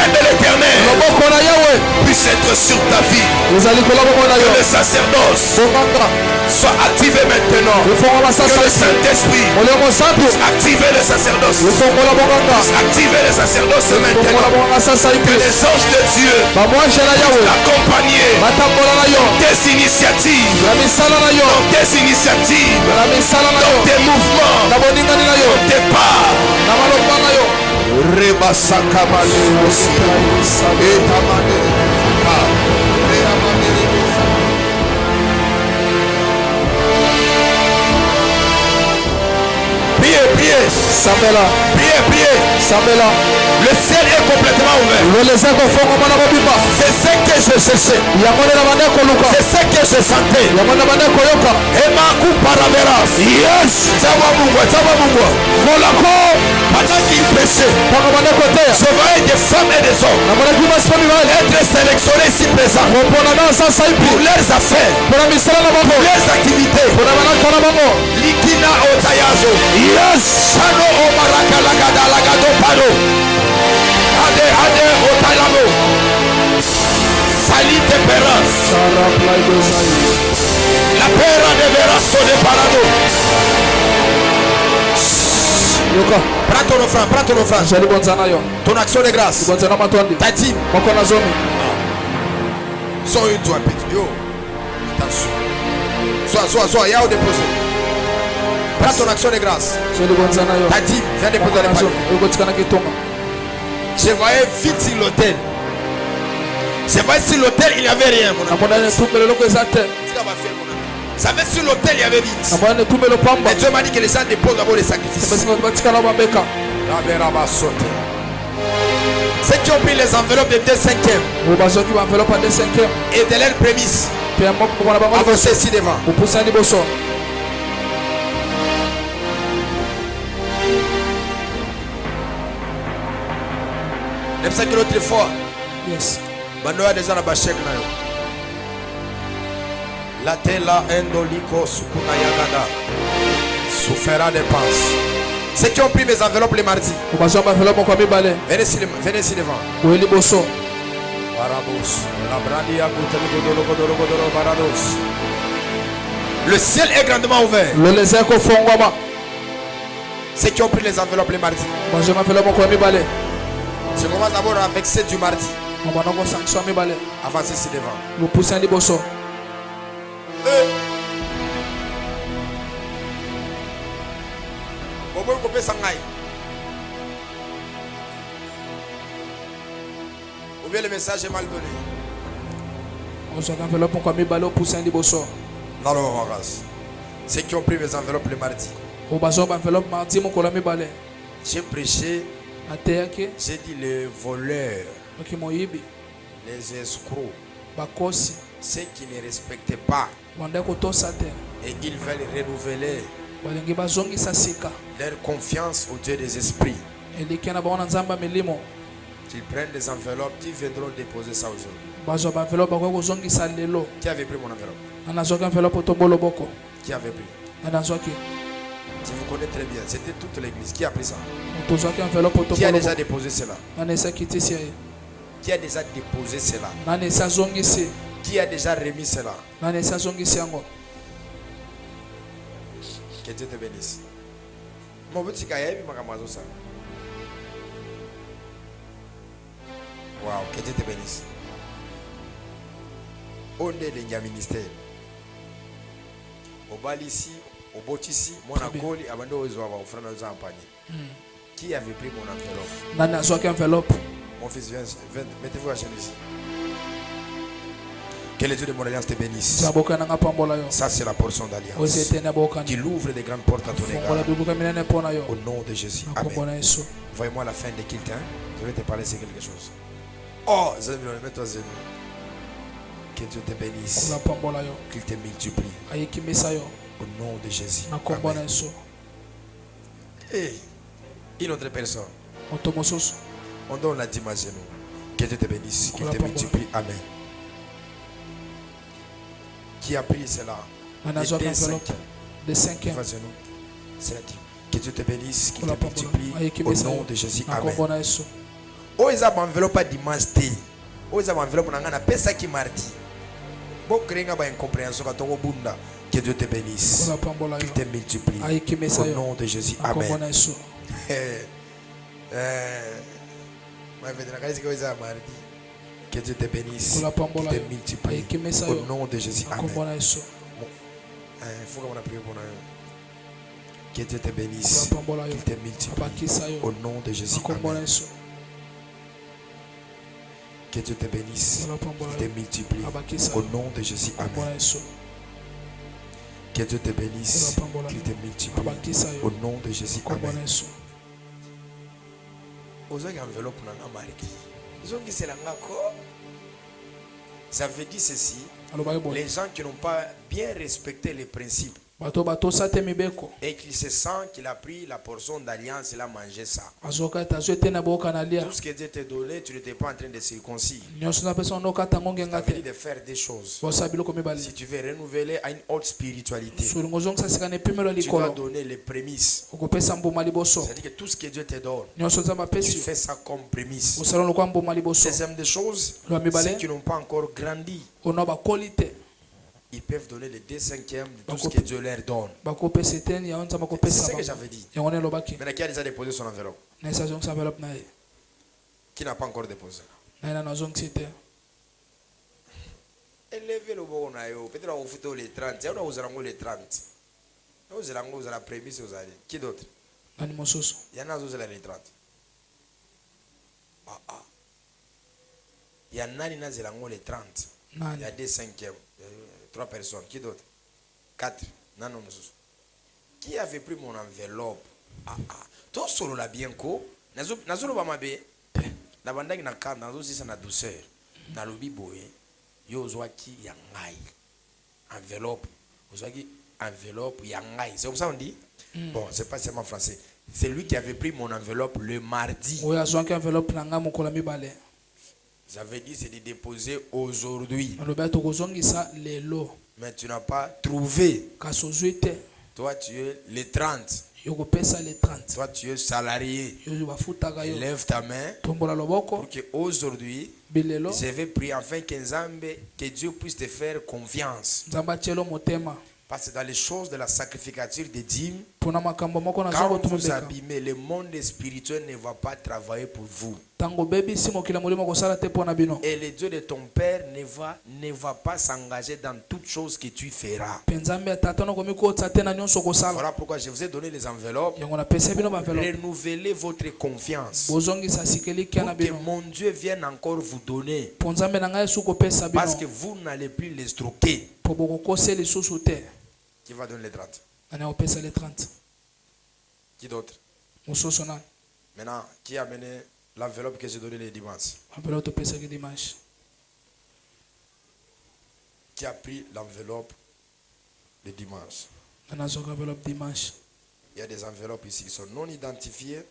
de l'Éternel, puisse être sur ta vie. Que le sacerdoce soit activé maintenant. Que le Saint-Esprit puisse activer le sacerdoce. Puisse activer le sacerdoce maintenant. Que les anges de Dieu puissent t'accompagner dans tes initiatives, dans tes mouvements, dans tes pas. Sambela. Priez, priez. Sambela. Le ciel est complètement ouvert. C'est ce que je cherchais. C'est ce que je sentais. Emaku paraveras. Yes. Pendant qu'il prêchait, je voyais des femmes et des hommes être sélectionnés ici présents pour leurs affaires, pour leurs activités. Likina Otayazo. Yes. Shano Omaraka Lagada Lagado Paro. Ade Otalamo. Salite Peras. La pera de Verasso de Parado. Prends ton offrande. Ton action de grâce. Ta dîme. Sois une toi petit. Yo. Attention. Sois. Il y a au déposer. Prends ton action de grâce. Ta dîme. Viens déposer les paniers. Je voyais vite sur l'hôtel. Je voyais sur l'hôtel, il n'y avait rien. Ça veut sur l'hôtel, il y avait vite. Mais Dieu m'a dit que les gens déposent d'abord les sacrifices. Ceux qui ont pris les enveloppes de 2/5 et de leurs prémices, avancez ici devant. Même ça que l'autre fois, Banoa déjà la bachek na yo. La tela endoliko sukuna yagada. Souffera des penses. Ceux qui ont pris mes enveloppes les mardis, venez ici devant. Le ciel est grandement ouvert. Ceux qui ont pris les enveloppes les mardis, je commence d'abord avec ceux du mardi. Avancez ici devant. Ou bien le message est mal donné. Non, non, grâce. Ceux qui ont pris mes enveloppes le mardi, j'ai prêché. J'ai dit les voleurs, les escrocs, ceux qui ne respectent pas et ils veulent renouveler leur confiance au Dieu des esprits. Qu'ils prennent des enveloppes, ils viendront déposer ça aujourd'hui. Qui avait pris mon enveloppe? Qui avait pris? Je vous connais très bien, c'était toute l'église. Qui a pris ça? Qui a déjà déposé cela? Qui a déjà déposé cela? Qui a déjà remis cela? Que Dieu te bénisse. Mon petit cahier, ça. Wow, que Dieu te bénisse. On est le ministère. Au bal ici, au bot ici, mon accord, abandon aux oies, au frère de Qui avait pris mon enveloppe? Mon fils, mettez-vous à genoux ici. Que le Dieu de mon alliance te bénisse. Ça, c'est la portion d'alliance. Qu'il ouvre des grandes portes à ton égard. Au nom de Jésus. Amen. Voyez-moi la fin de quelqu'un. Je vais te parler de quelque chose. Oh, mets-toi à genoux. Que Dieu te bénisse. Qu'il te multiplie. Au nom de Jésus. Amen. Et une autre personne. On donne la dîme à genoux. Que Dieu te bénisse. Qu'il te multiplie. Amen. Qui a pris cela? Des 5 ans. Que Dieu te bénisse, qu'il te multiplie au nom de Jésus. Amen. Oh, ils ont enveloppe dimanche. Oh, ils ont enveloppe na pesa qui mardi. Bon, créer une incompréhension quand on bunda. Que Dieu te bénisse, qu'il te multiplie au nom de Jésus. Amen. Que Dieu te bénisse, qu'il te multiplie au nom de Jésus. Amen. Que Dieu te bénisse, qu'il te multiplie au nom de Jésus. Amen. Que Dieu te bénisse, qu'il te multiplie au nom de Jésus. Amen. Que Dieu te bénisse, qu'il te multiplie au nom de Jésus. Amen. Ozaki enveloppe nanga marqué. Zongi c'est l'angako. Ça veut dire ceci. Les gens qui n'ont pas bien respecté les principes et qui se sent qu'il a pris la portion d'alliance, il a mangé ça. Tout ce que Dieu t'a donné, tu n'étais pas en train de circoncire. Ça veut dire de faire des choses. Si tu veux renouveler à une haute spiritualité, tu dois donner les prémices. C'est-à-dire que tout ce que Dieu te donne, tu fais ça comme prémisse. Deuxième des choses, ceux qui n'ont pas encore grandi, ils peuvent donner les 2/5 de tout ce que Dieu leur donne. C'est ce que j'avais dit. Maintenant, qui a déjà déposé son enveloppe? Qui n'a pas encore déposé? Élevez le bon. Peut-être on vous les 30. Vous allez les 30. Vous allez la prémisse. Qui d'autre? Il y en a qui les 30. Il y en a qui les 30. Il y a 2/5. 3 personnes. Qui d'autre? 4. Non. Qui avait pris mon enveloppe? Tout solo la bien ko. Nazolo ba mabe. La banda qui na calme, nazo si na douceur. Na lobi boye. Yo zwaki ya ngai. Enveloppe. Zwaki enveloppe ya ngai. C'est comme ça on dit? Bon, c'est pas seulement français. C'est lui qui avait pris mon enveloppe le mardi. J'avais dit c'est de déposer aujourd'hui. Mais tu n'as pas trouvé. Toi tu es les 30. Toi tu es salarié. Lève ta main pour que aujourd'hui je vais prier afin que Dieu puisse te faire confiance. Parce que dans les choses de la sacrificature des dîmes, quand vous abîmez, le monde spirituel ne va pas travailler pour vous. Et le Dieu de ton père ne va pas s'engager dans toutes choses que tu feras. Voilà pourquoi je vous ai donné les enveloppes. Renouvelez votre confiance. Pour que mon Dieu vienne encore vous donner. Parce que vous n'allez plus les stocker. Qui va donner les 30? Qui d'autre? Maintenant, qui a amené l'enveloppe que j'ai donnée les dimanches? Qui a pris l'enveloppe le dimanche? Il y a des enveloppes ici qui sont non identifiées.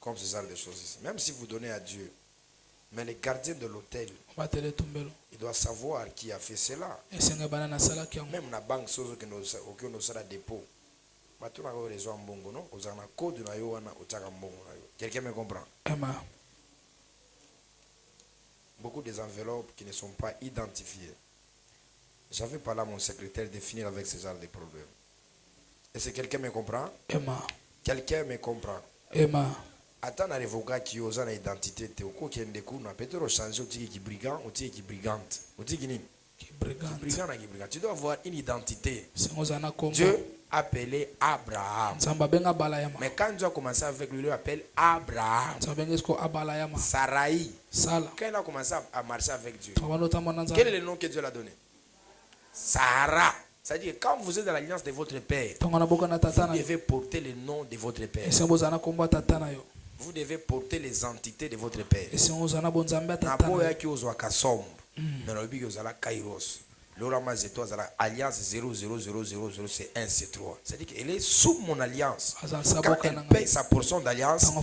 Comme ce genre de choses ici. Même si vous donnez à Dieu, mais les gardiens de l'hôtel, il doit savoir qui a fait cela. Même la banque, aucun ne sera dépôt. Quelqu'un me comprend? Beaucoup des enveloppes qui ne sont pas identifiées. J'avais parlé à mon secrétaire de finir avec ce genre de problèmes. Est-ce que quelqu'un me comprend? Quelqu'un me comprend? Attends, à révoquer qui ose une identité, tu peut-être changer au brigand, au brigante. Tu dois avoir une identité. Dieu appelé Abraham. Mais quand Dieu a commencé avec lui, il appelle Abraham. Sarai. Quand il a commencé à marcher avec Dieu, quel est le nom que Dieu l'a donné? Sarah. C'est-à-dire quand vous êtes dans l'alliance de votre père, vous devez porter le nom de votre père. Vous devez porter les entités de votre père. Alliance 00000, c'est 1, c'est 3. C'est-à-dire qu'elle est sous mon alliance. Quand elle paye sa portion d'alliance, elle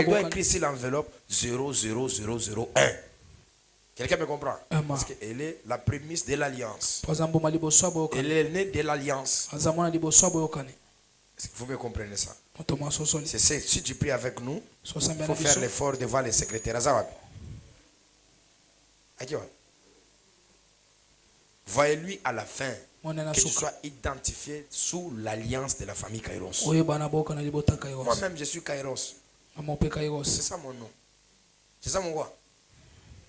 doit écrire sur l'enveloppe 00001. Quelqu'un me comprend? Parce qu'elle est la prémisse de l'alliance. Elle est née de l'alliance. Vous me comprenez ça? C'est si tu pries avec nous, il faut faire l'effort devant les secrétaires. Voyez-lui à la fin que tu sois identifié sous l'alliance de la famille Kairos. Moi-même, je suis Kairos. C'est ça mon nom. C'est ça mon quoi?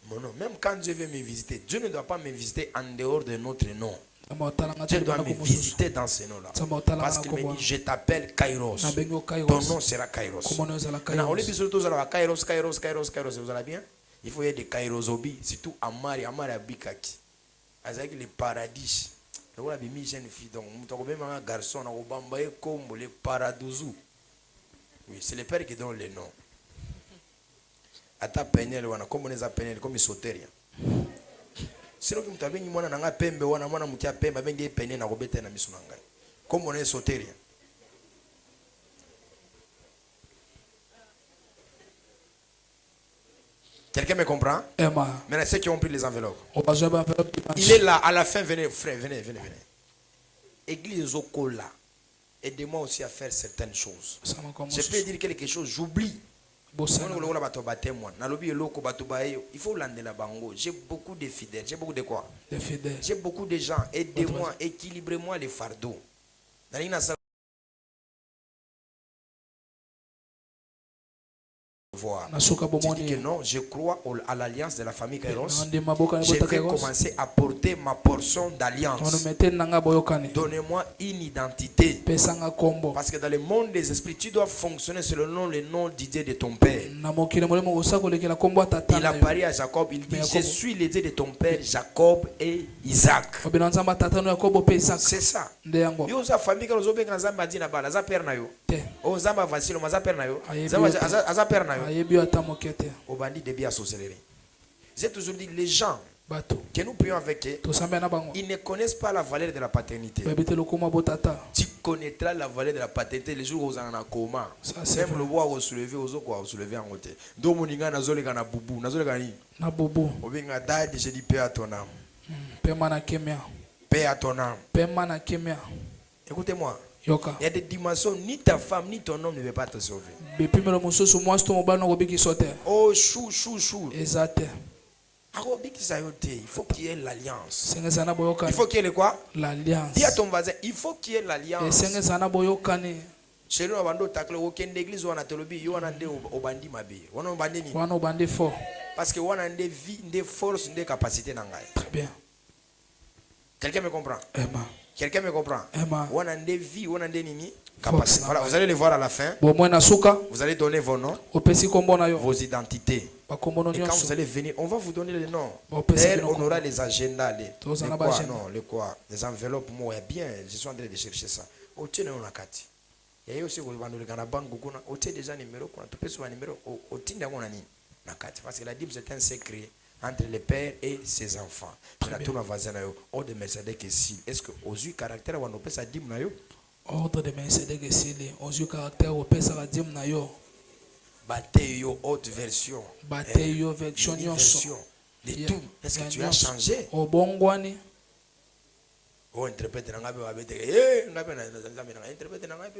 Mon nom. Même quand Dieu veut me visiter, Dieu ne doit pas me visiter en dehors de notre nom. Dieu doit me visiter dans ce nom-là. Parce qu'il me dit, je t'appelle Kairos. Ton nom sera Kairos. Maintenant, au lieu de Kairos, vous allez bien? Il faut y avoir des Kairosobi, surtout Amari Abikaki. Avec les paradis. Donc, on a mis une jeune fille, donc, on a un garçon, on a les paradouzu. Oui, c'est le père qui donne les noms. Ata penel wana comme on les a penel comme isoteria. Sinon que mutabengi mwana nanga pembe wana mwana mukia pembe bengi penel na robete na miso nanga. Comme on est isoteria. Quelqu'un me comprend? Maintenant, ceux qui ont pris les enveloppes. Il est là, à la fin, venez, frère, venez. Église au cola. Aidez-moi aussi à faire certaines choses. Je peux dire quelque chose, j'oublie. Il faut l'amener la bango. J'ai beaucoup de fidèles. J'ai beaucoup de quoi? J'ai beaucoup de gens. Aidez-moi, équilibrez-moi les fardeaux. Tu dis que non, je crois à l'alliance de la famille Kairos. Je vais commencer à porter ma portion d'alliance. Donnez-moi une identité. Parce que dans le monde des esprits, tu dois fonctionner selon le nom d'idée de ton père. Il a parlé à Jacob, il dit, je suis le Dieu de ton père, Jacob et Isaac. C'est ça. J'ai toujours dit, les gens que nous prions avec eux, ils ne connaissent pas la valeur de la paternité. Tu connaîtras la valeur de la paternité les jours où vous en avez coma. Même le voir vous soulever, vous soulever en côté. Donc, mon ingénieur n'a pas de boubou. N'a pas boubou. Je dis paix à ton âme. Paix à ton âme. Écoutez-moi. Il y a des dimensions, ni ta femme, ni ton homme ne veut pas te sauver. Oh, chou. Exact. Il faut qu'il y ait l'alliance. Il faut qu'il y ait le quoi? L'alliance. Dis à ton voisin, il faut qu'il y ait l'alliance. Chez nous, on a aucune église où on a télébé, on a des obandi mabé. On a obandi fort. Parce que on a des vies, des forces, des capacités. Très bien. Quelqu'un me comprend? Quelqu'un me comprend? On a des vies, on a des nini. Voilà, vous allez les voir à la fin. Vous allez donner vos noms, vos identités. Et quand vous allez venir, on va vous donner les noms. On aura les agendas, les enveloppes. Moi, bien, je suis en train de chercher ça. Et aussi, vous allez déjà numéro, parce que la Bible c'est un secret entre le père et ses enfants. Est-ce que aux yeux caractère on peut ça dire ordre de Mercedes Gesile, aux yeux caractère au pesa la dim na yo. Bateyo haute version. Bateyo version de tout. Est-ce que tu as changé? Au bongwani. Oh interprète na ngabe wabete. Ngabe na interprète na ngabe.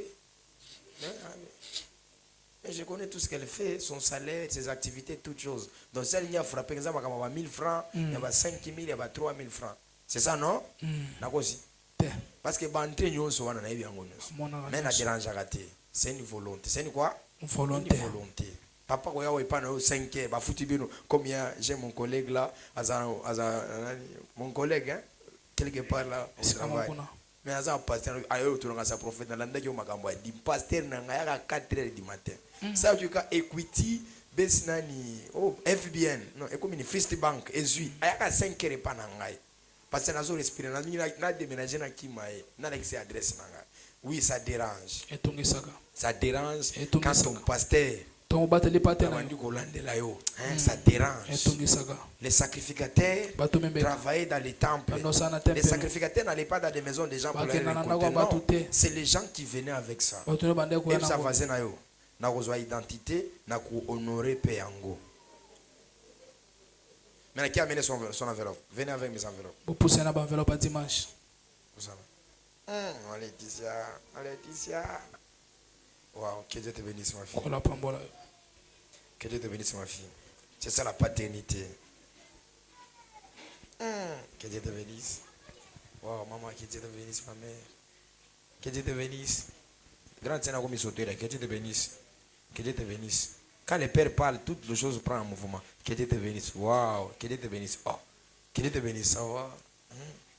Mais je connais tout ce qu'elle fait, son salaire, ses activités, toutes choses. Donc celle qui a frappé exemple il y a 1000 francs, il y a 5000, il y a 3000 francs. C'est ça non? Nakosi. Parce que c'est une volonté. C'est une quoi? Une volonté. Papa, comme j'ai mon collègue là, mon collègue, hein, quelque part là, au travail. Mais un pasteur, sa prophète, pasteur, 4h du matin. Ça, tu as equity, FBN, non, et First Bank, et il y a 5h pas nangai. Parce que nous respirons, nous avons déménagé dans Kimae, nous avons accès à l'adresse. Oui, ça dérange. Ça dérange quand ton pasteur, ça dérange. Les sacrificateurs travaillaient dans les temples. Les sacrificateurs n'allaient pas dans des maisons des gens pour les récolter. C'est les gens qui venaient avec ça. Et ça faisait une identité, honorer Péango. Maintenant, qui a amené son enveloppe? Venez avec mes enveloppes. Vous poussez une enveloppe à dimanche. Laetitia. Waouh, que Dieu te bénisse, ma fille. Que Dieu te bénisse, ma fille. C'est ça la paternité. Que Dieu te bénisse. Waouh, maman, que Dieu te bénisse, ma mère. Que Dieu te bénisse. Grande scène à comme sauter là. Que Dieu te bénisse. Que Dieu te bénisse. Quand les pères parlent, toutes les choses prennent un mouvement. Que Dieu te bénisse. Waouh. Que Dieu te bénisse. Oh. Que Dieu te bénisse. Ça va.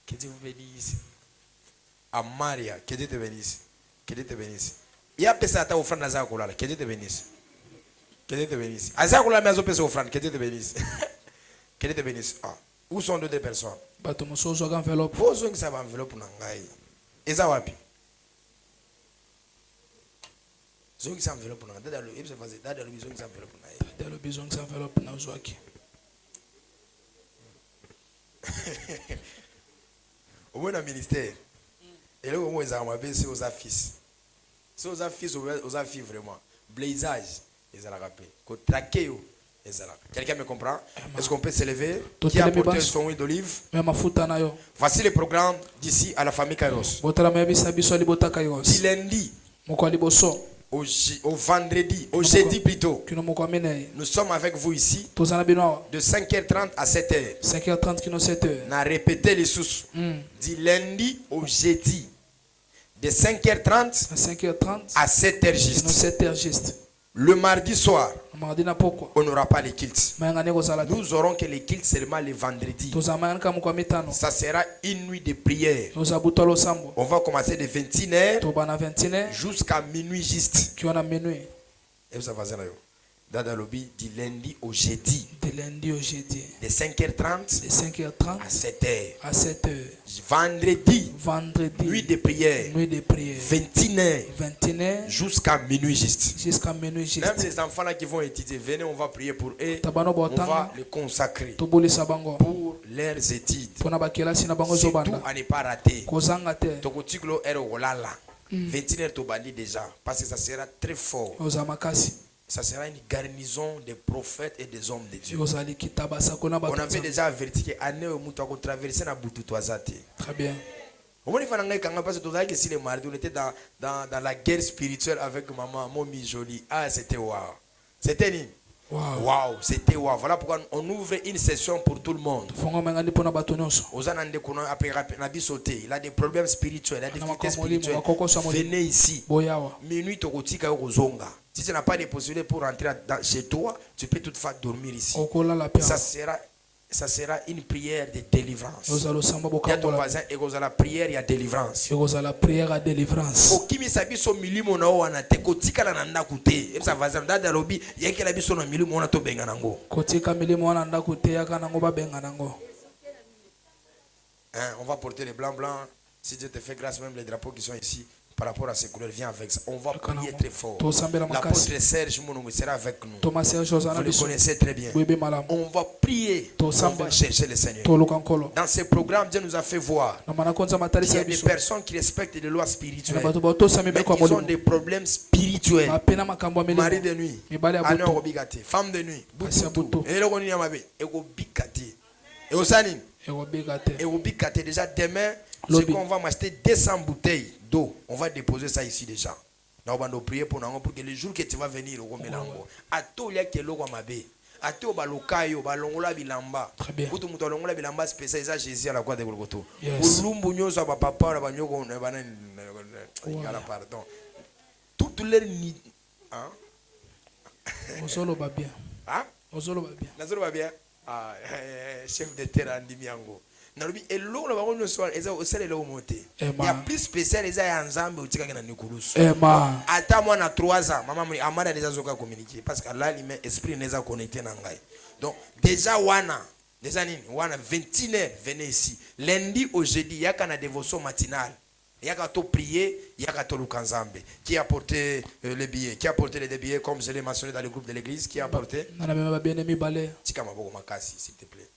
Que Dieu vous bénisse. À Maria. Que Dieu te bénisse. Que Dieu te bénisse. Il y a personne à ta offrande à Zakoula. Que Dieu te bénisse. Que Dieu te bénisse. À Zakoula, mais à personne offrande. Que Dieu te bénisse. Que Dieu te bénisse. Ah. Où sont deux personnes? Enveloppe. Posons que ça va enveloppe pour Nangaï. Et ça va. Zongi sa enveloppe na dada le ebse faze dada le zongi sa enveloppe na. Dada le zongi sa enveloppe na uzwaki. Au moins dans le ministère. Et là, au moins, ils ont c'est aux affiches. C'est aux affiches, aux affiches vraiment. Blaisage, ils ont rappelé. Traqué, ils ont quelqu'un me comprend? Est-ce qu'on peut se lever? Qui a apporté son huile d'olive? Voici le programme d'ici à la famille Kairos. Du lundi au vendredi, au jeudi plutôt. Nous sommes avec vous ici de 5h30 à 7h. 5h30 7h. On a répété les sous. Du lundi au jeudi. De 5h30 à 7h juste. Le mardi soir, on n'aura pas les kilts. Nous aurons que les kilts seulement le vendredi. Ça sera une nuit de prière. On va commencer de 21h jusqu'à minuit juste. Et ça va dans le lobby du lundi au jeudi. De 5h30 à 7h. Vendredi. Nuit de prière. 21h jusqu'à minuit juste. Même les enfants là qui vont étudier, venez, on va prier pour eux. On va les consacrer pour leurs études. Surtout à ne pas rater. 21h to bandi déjà. Parce que ça sera très fort. Ça sera une garnison des prophètes et des hommes de Dieu. On avait déjà averti que l'année où nous avons traversé la boutou. Très bien. Parce que si le mardi, on était dans la guerre spirituelle avec maman, Momi Jolie. Ah, c'était waouh. C'était waouh, c'était waouh. Voilà pourquoi on ouvre une session pour tout le monde. Il a des problèmes spirituels, il a des difficultés spirituelles. Venez ici. Minuit, si tu n'as pas de possibilité pour rentrer chez toi, tu peux toutefois dormir ici. Ça sera une prière de délivrance. Il y a ton voisin, il y a la prière, il y a délivrance. Il y a la prière à délivrance. On va porter les blancs blancs. Si Dieu te fait grâce, même les drapeaux qui sont ici, par rapport à ces couleurs, viens avec ça. On va prier très fort. L'apôtre Serge Mounoumou sera avec nous. Vous le connaissez très bien. On va prier. On va chercher le Seigneur. Dans ce programme, Dieu nous a fait voir qu'il y a des personnes qui respectent les lois spirituelles, mais ils ont des problèmes spirituels. Mari de nuit, femme de nuit, et déjà demain, c'est qu'on va m'acheter 200 bouteilles d'eau. On va déposer ça ici déjà. On va prier pour que le jour que tu vas venir, on va à tout, il y a que l'eau va à tout, ba lokayo, ba longola bilamba. Kutu muto longola bilamba spécial, ça Jésus à la croix de Golgotha. Ulumbu nyoso ba papa ba nyoko na ba pardon. Toutes les ni hein? Osolo ba bien. Hein? Osolo ba bien. Nazolo ba bien. Ah, chef de terrain Ndimiango. Narubi elo la bango soir eza osele lo monter. Il y a plus spécial eza ya nzambe utika na nikulusu. Ata moi na 3 ans maman amara déjà zoka communiquer parce que là l'humain esprit neza connecté na ngai. Donc déjà wana déjà nini wana 21h venez ici. Lundi au jeudi il y a kana dévotion matinale. Il y a qu'à tout prier, il y a qu'à tout l'ukanzambe. Qui a porté les billets? Qui a porté les billets comme je l'ai mentionné dans le groupe de l'église? Qui a porté? Tika maboko makasi s'il te plaît.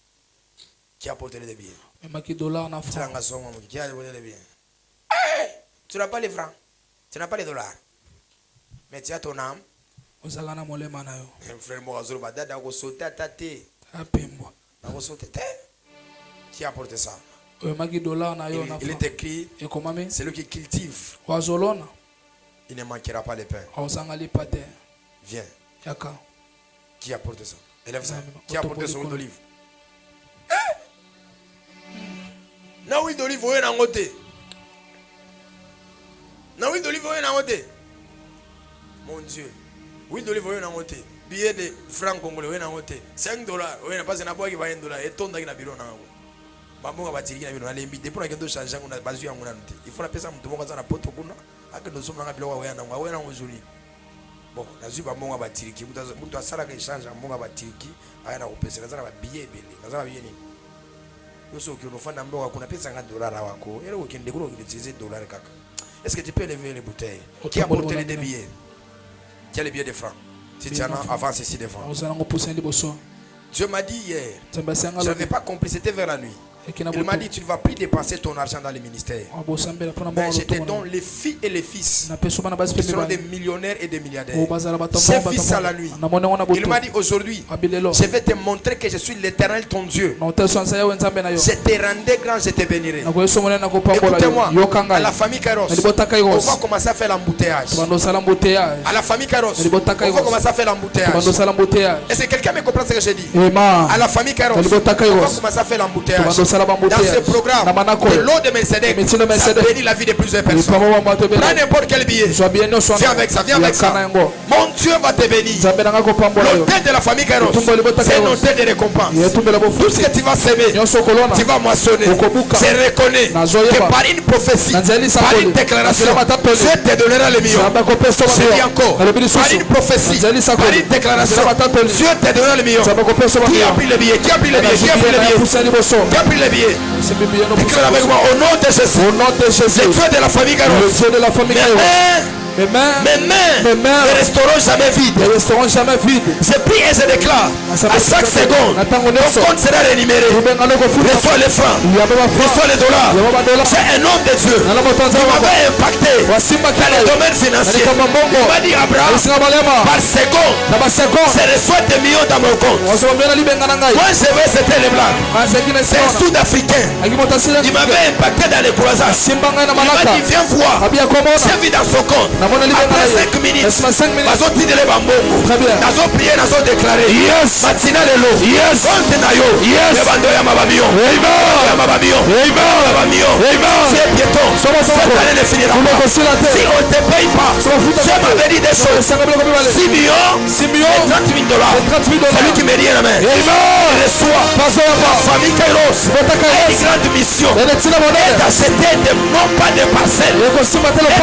Qui a porté les billets? Qui a porté les billets? Tu n'as pas les francs, tu n'as pas les dollars, mais tu as ton âme. Qui a porté ça? Il est écrit, celui qui cultive, il ne manquera pas les pains. Viens. Qui a porté ça? Élève ça. Qui a porté son huile d'olive? Na huile d'olive oyo na ngote. Na huile d'olive oyo na ngote. Mon Dieu. Huile d'olive oyo na ngote. Billet de francs congolais oyo na ngote. $5 oyo na passe na boaki ba $1. Etonda ki na biro na ngo. Bamonga batiriki na biro na lembi depuis na kendo changer ngona bazu yango na nte. Il faut la pesa mutu moko za na poto kuna. Akendo somna nga bilo oyo na ngo oyo na ngo joli. Bon, nazu bamonga batiriki mutu asala ka échange bamonga batiriki aya na kopesa za na ba billet belé. Na za ba billet ni. Est-ce que tu peux lever les bouteilles? Qui a porté les billets? Tiens les billets de francs. Si tu en as, avance ici devant. Dieu m'a dit hier, je n'avais pas compris, c'était vers la nuit. Il m'a dit, tu ne vas plus dépenser ton argent dans les ministères. Mais je te donne les filles et les fils qui seront des millionnaires et des milliardaires. J'ai vu ça la nuit. Il m'a dit, aujourd'hui, je vais te montrer que je suis l'Éternel ton Dieu. Je te rendrai grand, je te bénirai. Écoutez-moi, à la famille Kairos, on va commencer à faire l'embouteillage. À la famille Kairos, on va commencer à faire l'embouteillage. Est-ce que quelqu'un me comprend ce que je dis? À la famille Kairos, on va commencer à faire l'embouteillage. Dans ce programme, de l'eau de Melchizedek, ça bénit la vie de plusieurs personnes. Prends n'importe quel billet. Viens avec ça, viens avec ça. Mon Dieu va te bénir. L'hôtel de la famille Kairos, c'est un hôtel de récompense. Tout ce que tu vas semer, tu vas moissonner. Je reconnais que par une prophétie, par une déclaration, Dieu te donnera le million. Je dis encore, par une prophétie, par une déclaration, Dieu te donnera le million. Qui a pris le billet? Qui a pris le billet? Qui a pris le billet? Qui a pris le billet? Déclare avec moi au nom de Jésus. Le Dieu de la famille Kairos. Mes mains ne resteront jamais vides. Je prie et je déclare à chaque seconde, ton compte sera rémunéré. Reçois les francs, reçois les dollars. C'est un homme de Dieu. Il m'avait impacté dans le domaine financier. Il m'a dit, Abraham, par seconde, je reçois des millions dans mon compte. Moi je vais, c'était les blancs. C'est un Sud-Africain. Il m'avait impacté dans les croisades. Il m'a dit, viens voir. J'ai vu dans son compte. Après 5 minutes, nazo tindele bambongo, nazo prier, nazo déclarer. Yes. Matina lelo. Yes. Compte na yo. Yes. Yabando ya mabamion. Amen. Ya mabamion. Amen. Mabamion. Amen. C'est piéton. Cette année ne finira pas. Si on ne te paye pas, Dieu m'avait dit des choses. 6 millions et 30 000 dollars. C'est lui qui me dit la main. Amen. Reçois. La famille Kairos a une grande mission. Et d'acheter non pas des parcelles. Et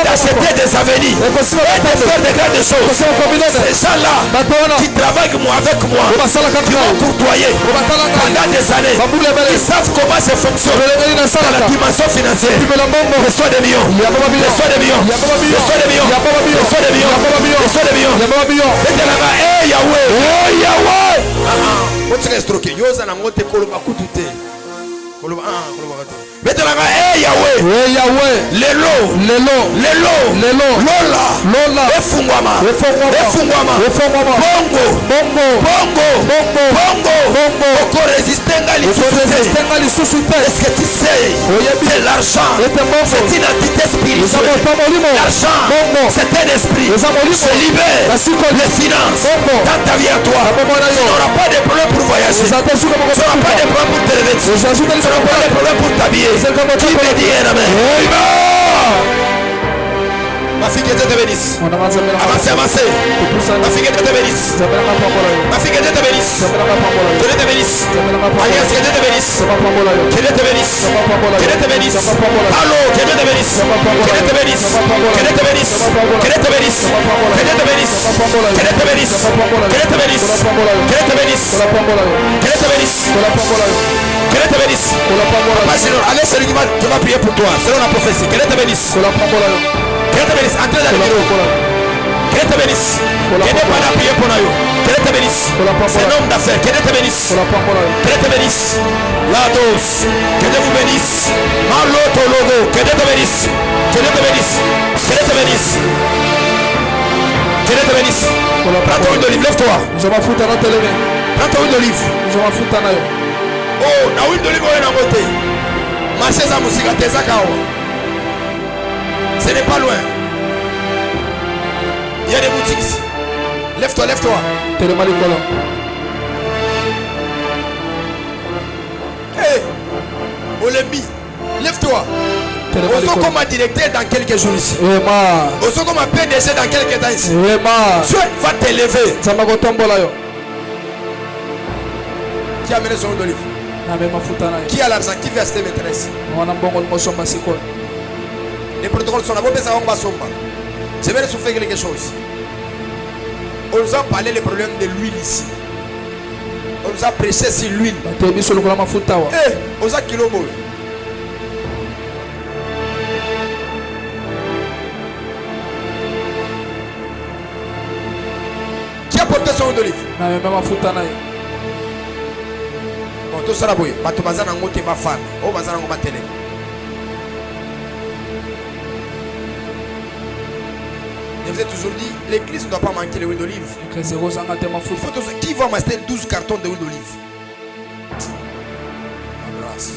d'acheter des avenirs. Et de faire de grandes choses. Ces gens-là qui travaillent avec moi, qui vont courtoyer pendant des années, ils savent comment ça fonctionne dans la dimension financière. Reçois des millions. Reçois des millions. Reçois des millions. Reçois des millions. Reçois des millions. Et de là-bas, hey Yahweh. Hey Yahweh. What's the story? Yoza na mote koloba kutute. Koloba Maintenant, hey Yahweh, hey Yahweh, Lelo, Lola, Efungwama, Bongo, Oko résistenga lisusupe. Est-ce que tu sais que l'argent, c'est une entité spirituelle. L'argent, c'est un esprit. Se libère les finances dans ta vie à toi. Tu n'auras pas de problème pour voyager. Tu n'auras pas de problème pour te lever. Tu n'auras pas de problème pour t'habiller. Qui me dit amen? Ma fille que Dieu te bénisse. Avancez. Ma fille que Dieu te bénisse. Ma fille que Dieu te bénisse. Que Dieu te bénisse. Alliance que Dieu te bénisse. Que Dieu te bénisse. Que Dieu te bénisse. Allô, que Dieu te bénisse. Que Dieu te bénisse. Que Dieu te bénisse. Que Dieu te bénisse. Que Dieu te bénisse. Que Dieu te bénisse. Que Dieu te bénisse. Que Dieu te bénisse. Que Dieu te bénisse. Que Dieu te bénisse. Allez, celui qui va prier pour toi, selon la prophétie. Que Dieu te bénisse. Que Dieu te bénisse. Entrez dans le bureau. Que Dieu te bénisse. Que Dieu pas prier pour nous. Que Dieu te bénisse. C'est un homme d'affaires. Que Dieu te bénisse. Que Dieu te bénisse. La dose. Que Dieu vous bénisse. Maloto logo. Que Dieu te bénisse. Que Dieu te bénisse. Que Dieu te bénisse. Que Dieu te bénisse. Prends ton huile d'olive. Lève-toi. Prends ton huile d'olive. Oh, na huile d'olive on est dans beauté. Marchez à Moussika Tezakao. Ce n'est pas loin. Il y a des boutiques ici. Lève-toi. Hey, Olembi, lève-toi. Oso comme directeur dans quelques jours ici. Oso comme PDG dans quelques temps ici. Dieu va t'élever. Qui a amené son huile d'olive? Qui a l'argent? Qui veut acheter maîtresse? Les protocoles sont là. Je vais souffrir quelque chose. On nous a parlé des problèmes de l'huile ici. On nous a prêché sur l'huile. On a kilo. apporté son huile d'olive. Bon, tout ça là, boy. Bato bazana ngote ma fan. Oh, bazana ngoma télé. Je vous ai toujours dit, l'église ne doit pas manquer l'huile d'olive. Qui va m'acheter 12 cartons d'huile d'olive? Embrasse.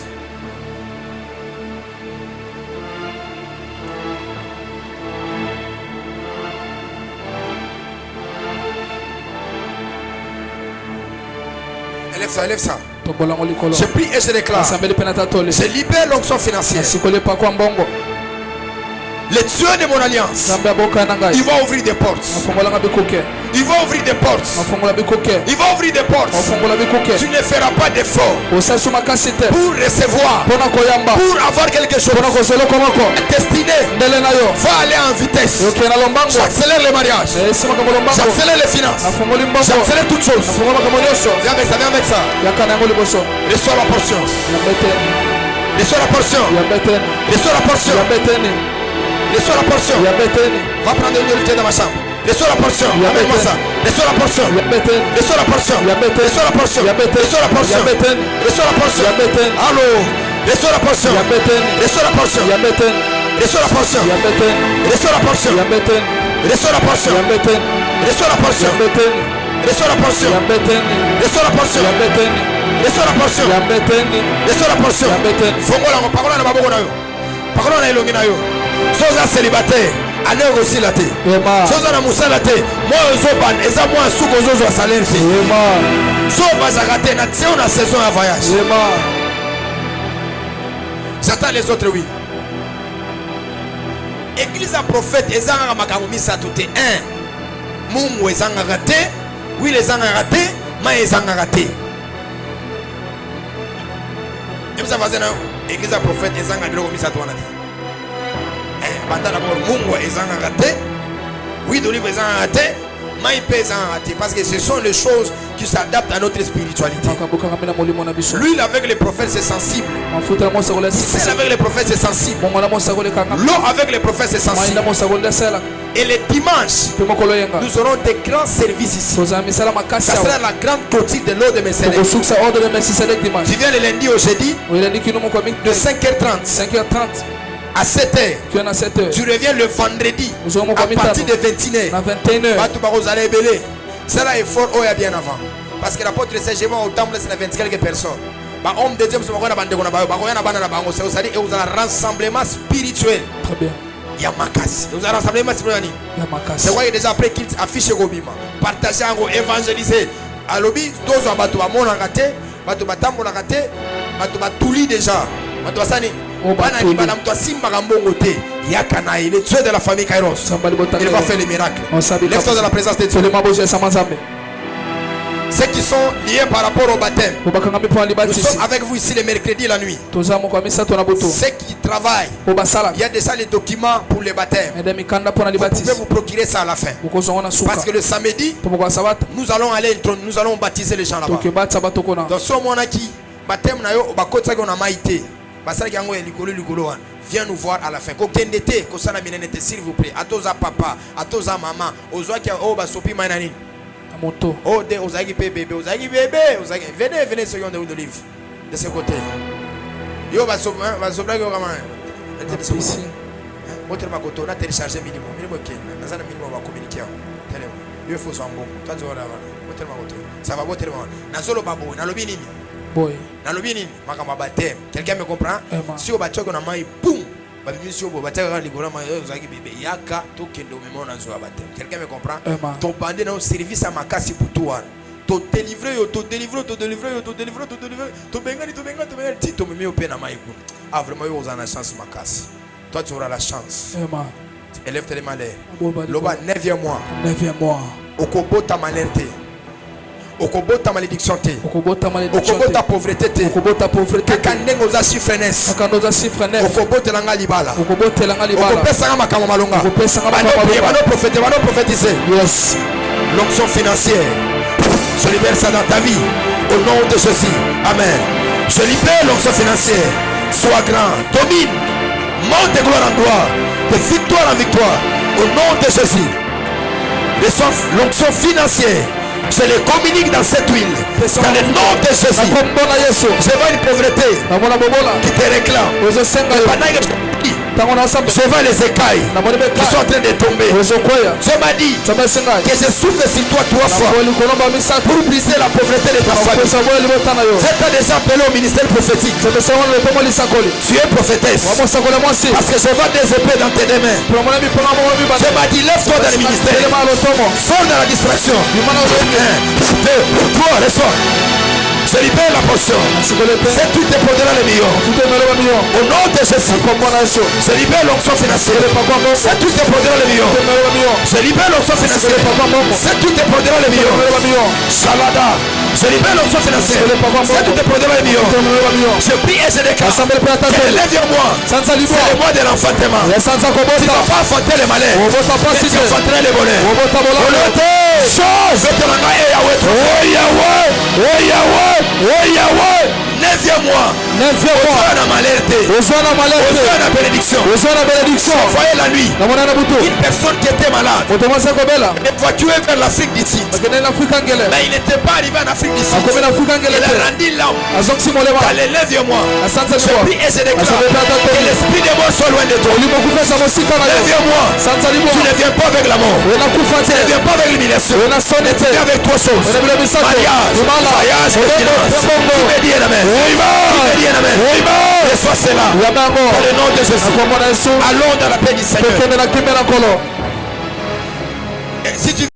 Élève ça. Je prie et je déclare. Je libère l'onction financière. Les tueurs de mon alliance, ils vont ouvrir des portes. Ils vont ouvrir des portes. Ils vont ouvrir des portes. Tu ne feras pas d'effort pour recevoir, pour avoir quelque chose. Destiné va aller en vitesse. J'accélère les mariages. J'accélère les finances. J'accélère toutes choses. Viens avec ça, viens avec ça. Reçois la portion. Reçois la portion. Reçois la portion. Reçois la portion. Va prendre une olive dans ma chambre. Reçois la portion. Amène-moi ça. Reçois la portion. Reçois la portion. Reçois la portion. Reçois la portion. Reçois la portion. Allô. Reçois la portion. Reçois la portion. Reçois la portion. Reçois la portion. Reçois la portion. Reçois la portion. Reçois la portion. Reçois la portion. Reçois la portion. Reçois la portion. Fongola parole na baboko na yo. Parole na elongi na yo. Soza célibataire, allez aussi la thé. Soza na moussa la thé. Moi ozoban, eza moi souko zozo salaire fait. So bazakate na tse na saison à voyage. J'attends les autres oui. Église à prophète ezanga makambo misatu te 1. Mungu ezanga raté, oui les anga raté, ma ezanga raté. Et vous avez église à prophète ezanga biloko misatu wana te. D'abord, Mungo est en raté. Oui, d'olive est en raté. Maïpé est en raté. Parce que ce sont les choses qui s'adaptent à notre spiritualité. L'huile avec les prophètes, c'est sensible. Celle avec les prophètes, c'est sensible. L'eau avec les prophètes, c'est sensible. Et les dimanches, nous aurons des grands services ici. Ça sera la grande clôture de l'eau de Melchizedek. Tu viens le lundi au jeudi de 5h30. À 7h, tu reviens le vendredi à partir de 21h. C'est là effort bien avant. Parce que l'apôtre Serge au temple, c'est 20 quelques personnes. Homme de Dieu, c'est un rassemblement spirituel. Très bien. Il y a Makasi. Vous avez un rassemblement spirituel. C'est vrai déjà après qu'il affiche Gobima. Partagez, évangéliser. À l'objet, tous les bateaux à mon raté, bateau batambo la raté, bateau batuli déjà. Bateau sani. Le Dieu de la famille Kairos, il va faire les miracles. Lève-toi dans la présence de Dieu. Ceux qui sont liés par rapport au baptême, nous sommes avec vous ici le mercredi la nuit. Ceux qui travaillent, il y a déjà les documents pour le baptême. Vous pouvez vous procurer ça à la fin. Parce que le samedi, nous allons aller, nous allons baptiser les gens là-bas. Donc ce moment qui baptême viens nous voir à la fin. S'il vous plaît. À tous à papa, à tous à maman, aux autres qui ont basopi manani. Oh, de ozagi bébé, ozagi bébé, ozagi. Venez ce yon de livre de ce côté. Yo basopi, basopi yo comment? Ici. Votre makoto na télécharger minimum, minimum qui, dans un minimum va communiquer. Il faut son bon. Toi tu vas là. Votre makoto. Ça va votre maman. Na solo babo, na lobi nini? Boy. Dans le bini, quelqu'un me comprend? Si on va choquer, on a maï, boum! Quelqu'un me comprend? Ton bandé dans le service à ma casse pour toi. Te délivrer, te délivrer, te délivrer, te délivrer, te délivrer. Te bengani, te bengani, te bengani. Si tu me mets au peine à maï, ah vraiment, vous avez la chance, ma casse. Toi, tu auras la chance. Élève tes malheurs. Loba, 9e mois. 9e mois. Okobota malheur. Okobota malédiction te. Okobota pauvreté te. Kakandeng oza chiffrenes. Okobota langa libala. Okopesa nga makamo malonga. Bano prophétiser. Yes. L'onction financière. Je libère ça dans ta vie. Au nom de Jésus. Amen. Je libère l'onction financière. Sois grand. Domine. Monte de gloire en gloire. De victoire en victoire. Au nom de Jésus. Reçois l'onction financière. Je les communique dans cette huile. Dans le nom de Jésus. Je vois une pauvreté qui te réclame. Je vois les écailles qui sont en train de tomber. Dieu m'a dit que je souffle sur toi 3 fois pour briser la pauvreté de ta famille. Je t'ai déjà appelé au ministère prophétique. Tu es prophétesse. Parce que je vois des épées dans tes deux mains. Dieu m'a dit lève-toi dans le ministère. Sors dans la distraction. 1, 2, 3, reçois. Je libère la portion. C'est tout tes prendras les millions. Au nom de Jésus. Je libère l'onction financière. C'est tout tes prendras les millions. Je libère l'onction financière. C'est tout tes prendras les millions. Shalada. Je libère l'onction financière. C'est tout tes prendras les millions. Je prie et je déclare. Lève-moi. C'est le mois de l'enfantement. Tu ne vas pas enfanter les malais. Tu enfanteras les volets. Neuvième mois. La bénédiction. Voyez la nuit. Une personne qui était malade évacuée vers l'Afrique du Sud. Mais il n'était pas arrivé en Afrique du Sud. Il a rendu l'âme dans les 9e mois. Je prie et je déclare que l'esprit des morts soit loin de toi. 9e mois. Tu ne viens pas avec la mort. Tu ne viens pas avec l'humiliation. Tu viens avec 3 choses. Mariage, voyage et finance. Tu me dis amen. Reçois cela. Dans le nom de Jésus. Allons dans la paix du Seigneur. Si tu